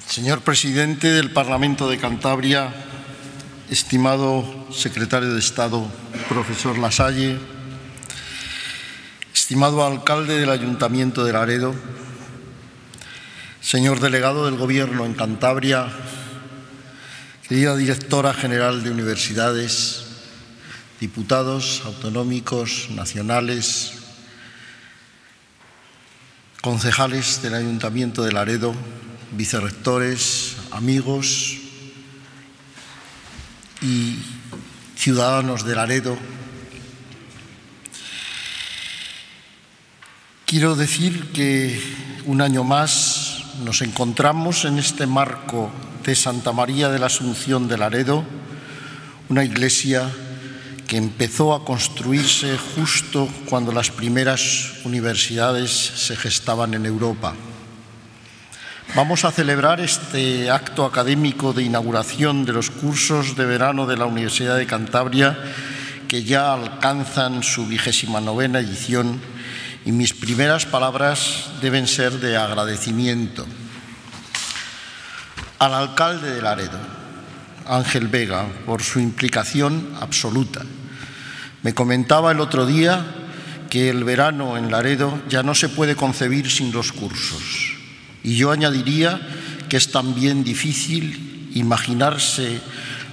Señor presidente del Parlamento de Cantabria, estimado secretario de Estado, profesor Lasalle, estimado alcalde del Ayuntamiento de Laredo, señor delegado del Gobierno en Cantabria, querida directora general de universidades, diputados autonómicos, nacionales, concejales del Ayuntamiento de Laredo, vicerrectores, amigos y ciudadanos de Laredo. Quiero decir que un año más nos encontramos en este marco de Santa María de la Asunción de Laredo, una iglesia que empezó a construirse justo cuando las primeras universidades se gestaban en Europa. Vamos a celebrar este acto académico de inauguración de los cursos de verano de la Universidad de Cantabria, que ya alcanzan su 29ª edición, y mis primeras palabras deben ser de agradecimiento al alcalde de Laredo, Ángel Vega, por su implicación absoluta. Me comentaba el otro día que el verano en Laredo ya no se puede concebir sin los cursos. Y yo añadiría que es también difícil imaginarse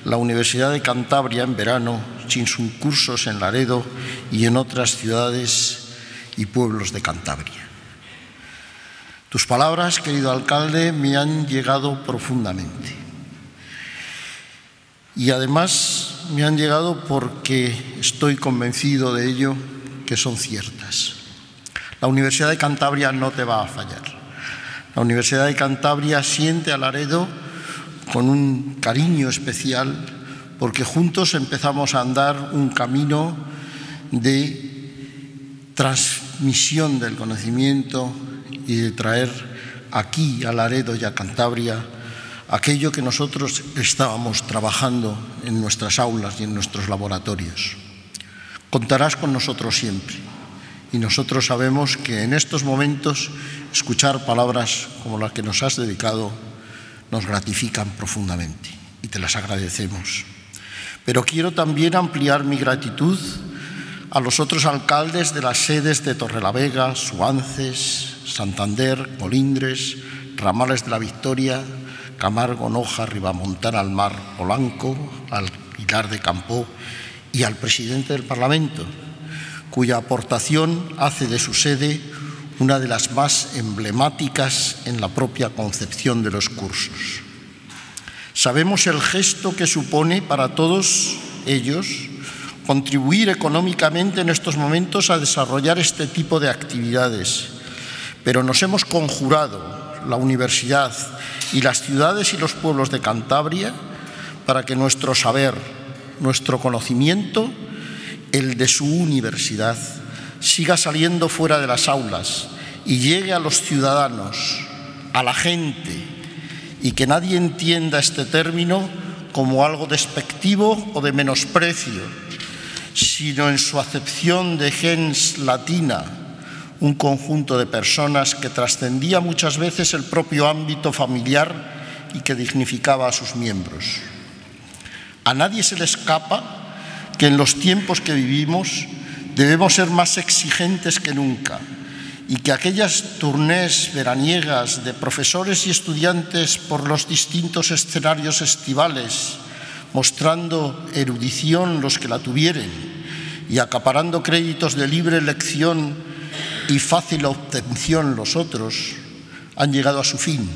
la Universidad de Cantabria en verano sin sus cursos en Laredo y en otras ciudades y pueblos de Cantabria. Tus palabras, querido alcalde, me han llegado profundamente. Y además me han llegado porque estoy convencido de ello, que son ciertas. La Universidad de Cantabria no te va a fallar. La Universidad de Cantabria siente a Laredo con un cariño especial porque juntos empezamos a andar un camino de transmisión del conocimiento y de traer aquí a Laredo y a Cantabria aquello que nosotros estábamos trabajando en nuestras aulas y en nuestros laboratorios. Contarás con nosotros siempre. Y nosotros sabemos que en estos momentos escuchar palabras como las que nos has dedicado nos gratifican profundamente y te las agradecemos. Pero quiero también ampliar mi gratitud a los otros alcaldes de las sedes de Torrelavega, Suances, Santander, Colindres, Ramales de la Victoria, Camargo, Noja, Ribamontana, Almar, Polanco, al Pilar de Campó y al presidente del Parlamento, cuya aportación hace de su sede una de las más emblemáticas en la propia concepción de los cursos. Sabemos el gesto que supone para todos ellos contribuir económicamente en estos momentos a desarrollar este tipo de actividades, pero nos hemos conjurado, la universidad y las ciudades y los pueblos de Cantabria, para que nuestro saber, nuestro conocimiento, el de su universidad, siga saliendo fuera de las aulas y llegue a los ciudadanos, a la gente, y que nadie entienda este término como algo despectivo o de menosprecio, sino en su acepción de gens latina, un conjunto de personas que trascendía muchas veces el propio ámbito familiar y que dignificaba a sus miembros. A nadie se le escapa que en los tiempos que vivimos debemos ser más exigentes que nunca y que aquellas tournées veraniegas de profesores y estudiantes por los distintos escenarios estivales, mostrando erudición los que la tuvieren y acaparando créditos de libre elección y fácil obtención los otros, han llegado a su fin,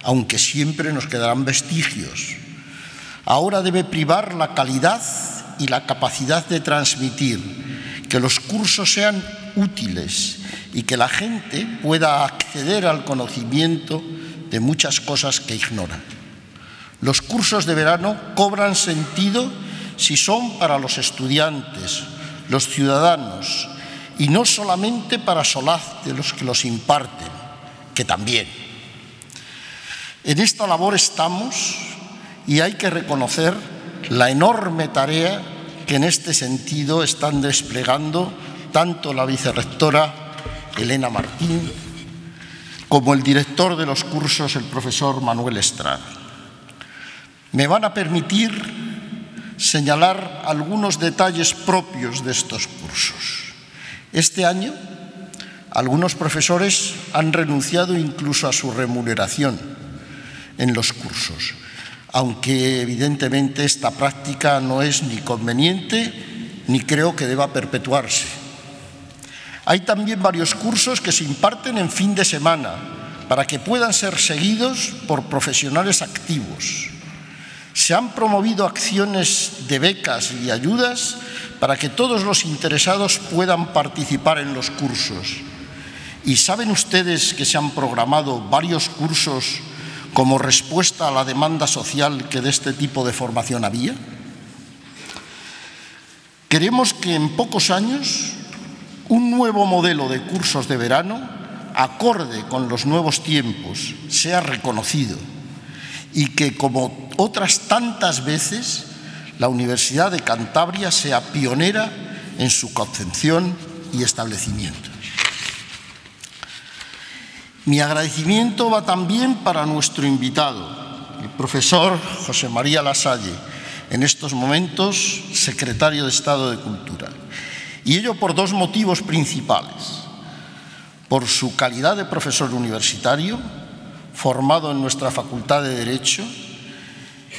aunque siempre nos quedarán vestigios. Ahora debe privar la calidad y la capacidad de transmitir, que los cursos sean útiles y que la gente pueda acceder al conocimiento de muchas cosas que ignora. Los cursos de verano cobran sentido si son para los estudiantes, los ciudadanos, y no solamente para solaz de los que los imparten, que también. En esta labor estamos y hay que reconocer la enorme tarea que en este sentido están desplegando tanto la vicerrectora Elena Martín como el director de los cursos, el profesor Manuel Estrada. Me van a permitir señalar algunos detalles propios de estos cursos. Este año, algunos profesores han renunciado incluso a su remuneración en los cursos, aunque evidentemente esta práctica no es ni conveniente ni creo que deba perpetuarse. Hay también varios cursos que se imparten en fin de semana para que puedan ser seguidos por profesionales activos. Se han promovido acciones de becas y ayudas para que todos los interesados puedan participar en los cursos. ¿Y saben ustedes que se han programado varios cursos como respuesta a la demanda social que de este tipo de formación había? Queremos que en pocos años un nuevo modelo de cursos de verano, acorde con los nuevos tiempos, sea reconocido y que, como otras tantas veces, la Universidad de Cantabria sea pionera en su concepción y establecimiento. Mi agradecimiento va también para nuestro invitado, el profesor José María Lasalle, en estos momentos secretario de Estado de Cultura. Y ello por dos motivos principales: por su calidad de profesor universitario, formado en nuestra Facultad de Derecho,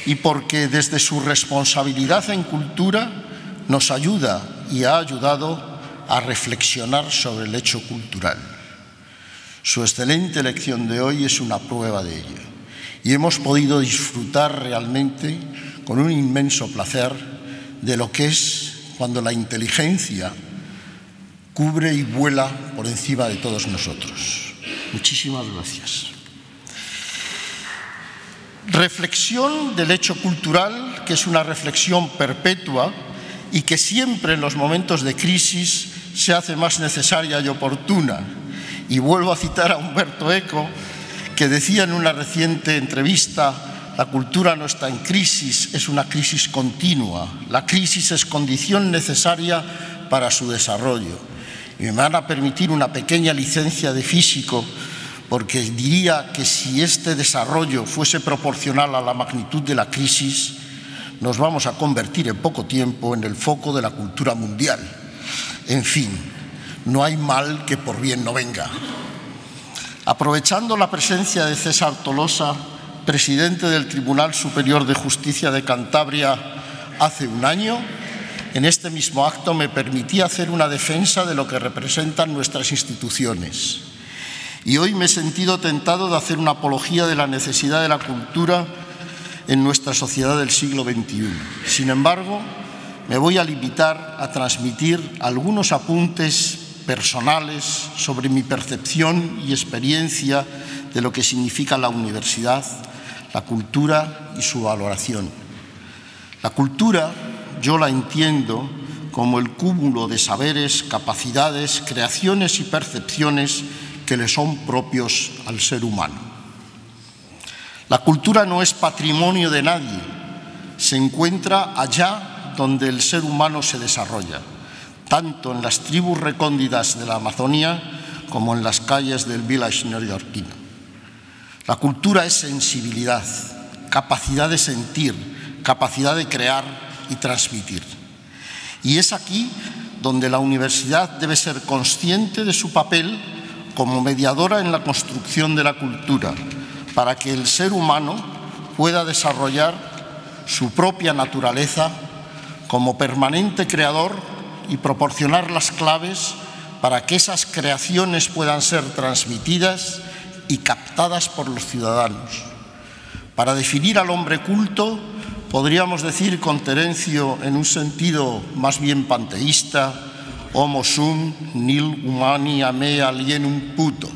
y porque desde su responsabilidad en cultura nos ayuda y ha ayudado a reflexionar sobre el hecho cultural. Su excelente lección de hoy es una prueba de ello y hemos podido disfrutar realmente con un inmenso placer de lo que es cuando la inteligencia cubre y vuela por encima de todos nosotros. Muchísimas gracias. Reflexión del hecho cultural, que es una reflexión perpetua y que siempre en los momentos de crisis se hace más necesaria y oportuna. Y vuelvo a citar a Umberto Eco, que decía en una reciente entrevista: la cultura no está en crisis, es una crisis continua. La crisis es condición necesaria para su desarrollo. Y me van a permitir una pequeña licencia de físico, porque diría que si este desarrollo fuese proporcional a la magnitud de la crisis, nos vamos a convertir en poco tiempo en el foco de la cultura mundial. En fin, no hay mal que por bien no venga. Aprovechando la presencia de César Tolosa, presidente del Tribunal Superior de Justicia de Cantabria hace un año, en este mismo acto me permití hacer una defensa de lo que representan nuestras instituciones. Y hoy me he sentido tentado de hacer una apología de la necesidad de la cultura en nuestra sociedad del siglo XXI. Sin embargo, me voy a limitar a transmitir algunos apuntes personales sobre mi percepción y experiencia de lo que significa la universidad, la cultura y su valoración. La cultura yo la entiendo como el cúmulo de saberes, capacidades, creaciones y percepciones que le son propios al ser humano. La cultura no es patrimonio de nadie, se encuentra allá donde el ser humano se desarrolla, tanto en las tribus recónditas de la Amazonía como en las calles del village neoyorquino. La cultura es sensibilidad, capacidad de sentir, capacidad de crear y transmitir. Y es aquí donde la universidad debe ser consciente de su papel como mediadora en la construcción de la cultura, para que el ser humano pueda desarrollar su propia naturaleza como permanente creador y proporcionar las claves para que esas creaciones puedan ser transmitidas y captadas por los ciudadanos. Para definir al hombre culto, podríamos decir con Terencio, en un sentido más bien panteísta: homo sum, nil humani a me alienum puto.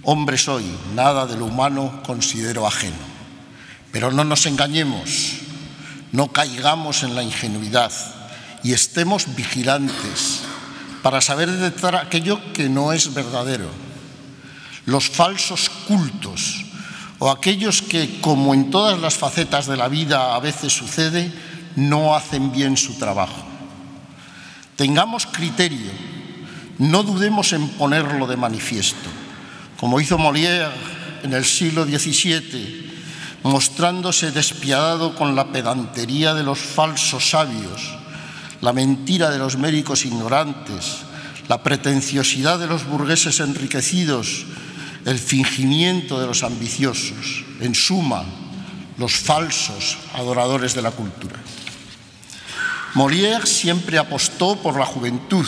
Hombre soy, nada de lo humano considero ajeno. Pero no nos engañemos, no caigamos en la ingenuidad y estemos vigilantes para saber detectar aquello que no es verdadero, los falsos cultos o aquellos que, como en todas las facetas de la vida a veces sucede, no hacen bien su trabajo. Tengamos criterio, no dudemos en ponerlo de manifiesto, como hizo Molière en el siglo XVII, mostrándose despiadado con la pedantería de los falsos sabios, la mentira de los médicos ignorantes, la pretenciosidad de los burgueses enriquecidos, el fingimiento de los ambiciosos, en suma, los falsos adoradores de la cultura. Molière siempre apostó por la juventud,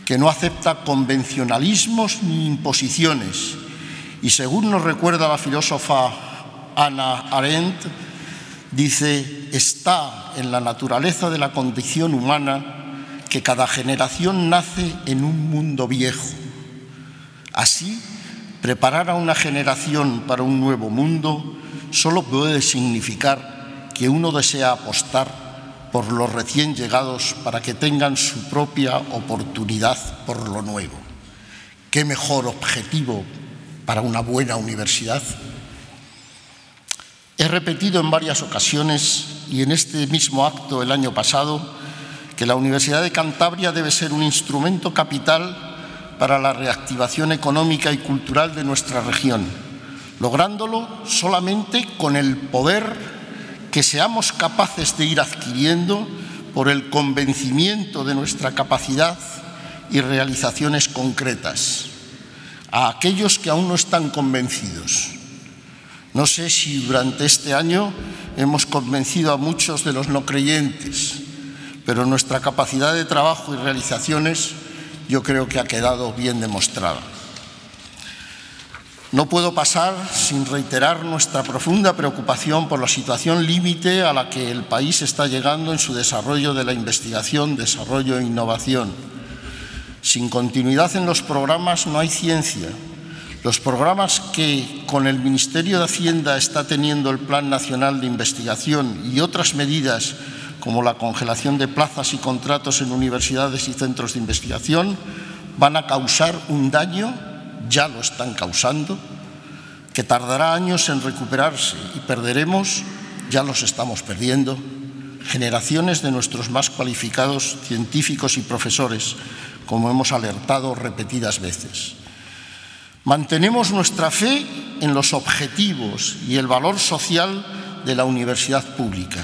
que no acepta convencionalismos ni imposiciones, y según nos recuerda la filósofa Hannah Arendt, dice: está en la naturaleza de la condición humana que cada generación nace en un mundo viejo. Así, preparar a una generación para un nuevo mundo solo puede significar que uno desea apostar por los recién llegados para que tengan su propia oportunidad por lo nuevo. ¿Qué mejor objetivo para una buena universidad? He repetido en varias ocasiones, y en este mismo acto el año pasado, que la Universidad de Cantabria debe ser un instrumento capital para la reactivación económica y cultural de nuestra región, lográndolo solamente con el poder que seamos capaces de ir adquiriendo por el convencimiento de nuestra capacidad y realizaciones concretas. A aquellos que aún no están convencidos, no sé si durante este año hemos convencido a muchos de los no creyentes, pero nuestra capacidad de trabajo y realizaciones yo creo que ha quedado bien demostrada. No puedo pasar sin reiterar nuestra profunda preocupación por la situación límite a la que el país está llegando en su desarrollo de la investigación, desarrollo e innovación. Sin continuidad en los programas no hay ciencia. Los programas que con el Ministerio de Hacienda está teniendo el Plan Nacional de Investigación y otras medidas como la congelación de plazas y contratos en universidades y centros de investigación van a causar un daño, ya lo están causando, que tardará años en recuperarse y perderemos, ya los estamos perdiendo, generaciones de nuestros más cualificados científicos y profesores, como hemos alertado repetidas veces. Mantenemos nuestra fe en los objetivos y el valor social de la universidad pública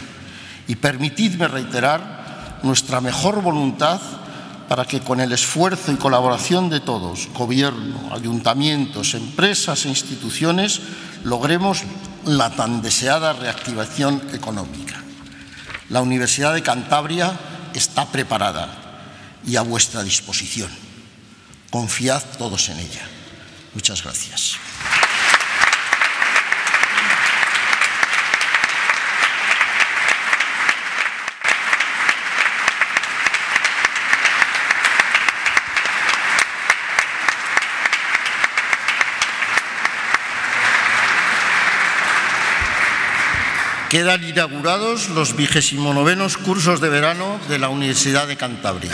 y permitidme reiterar nuestra mejor voluntad para que con el esfuerzo y colaboración de todos, gobierno, ayuntamientos, empresas e instituciones, logremos la tan deseada reactivación económica. La Universidad de Cantabria está preparada y a vuestra disposición. Confiad todos en ella. Muchas gracias. Quedan inaugurados los 29º cursos de verano de la Universidad de Cantabria.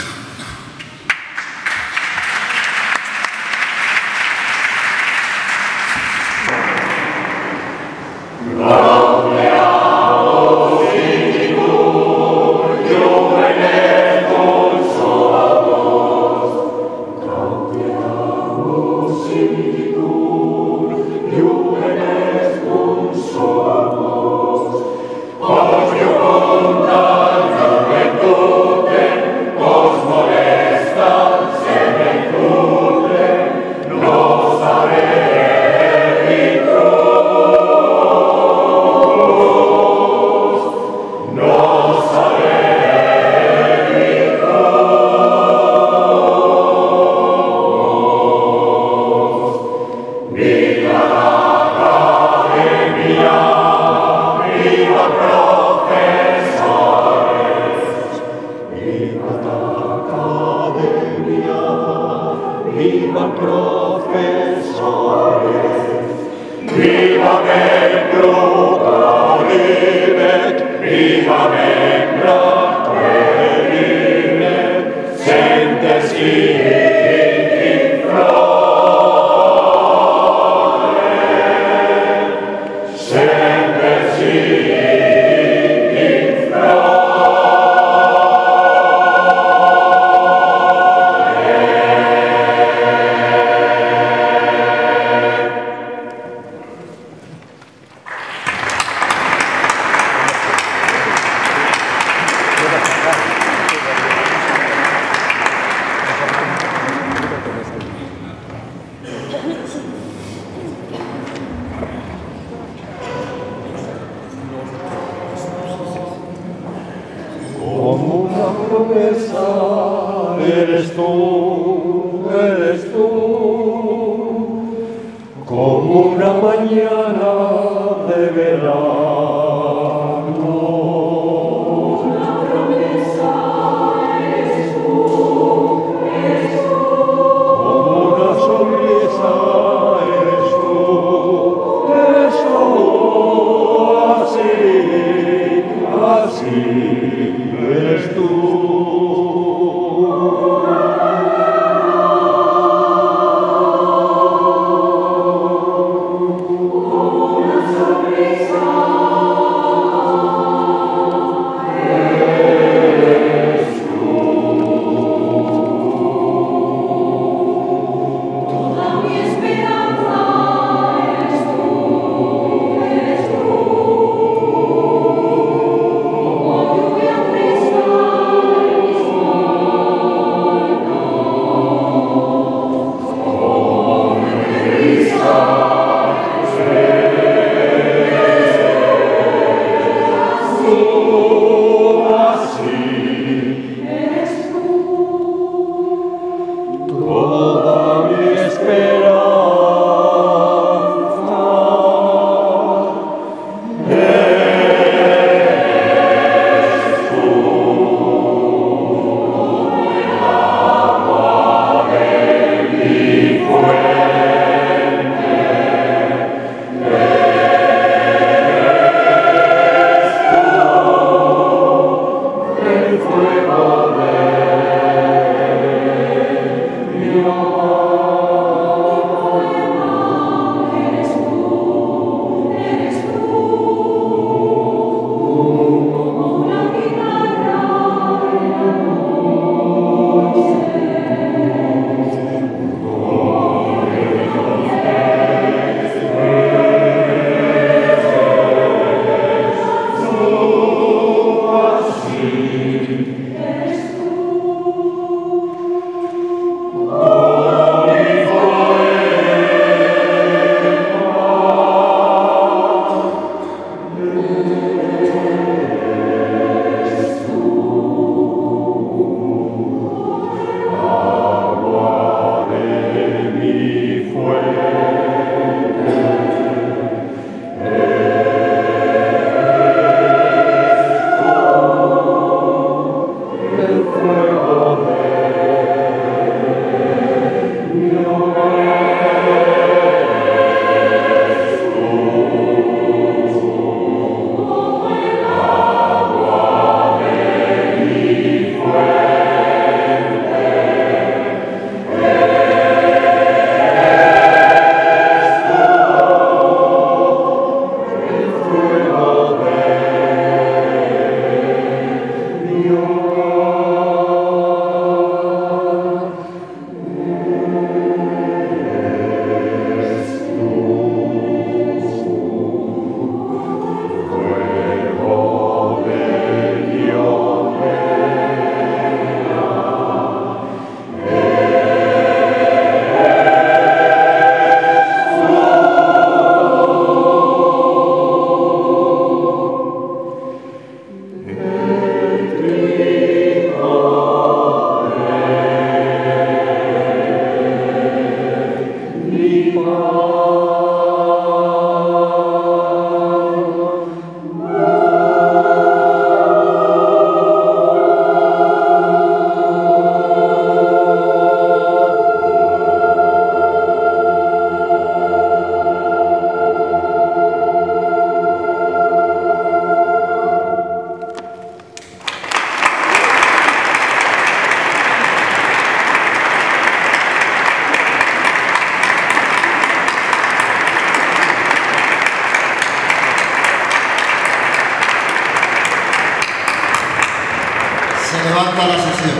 levanta la sesión.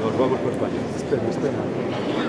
Nos vamos por España. Espera.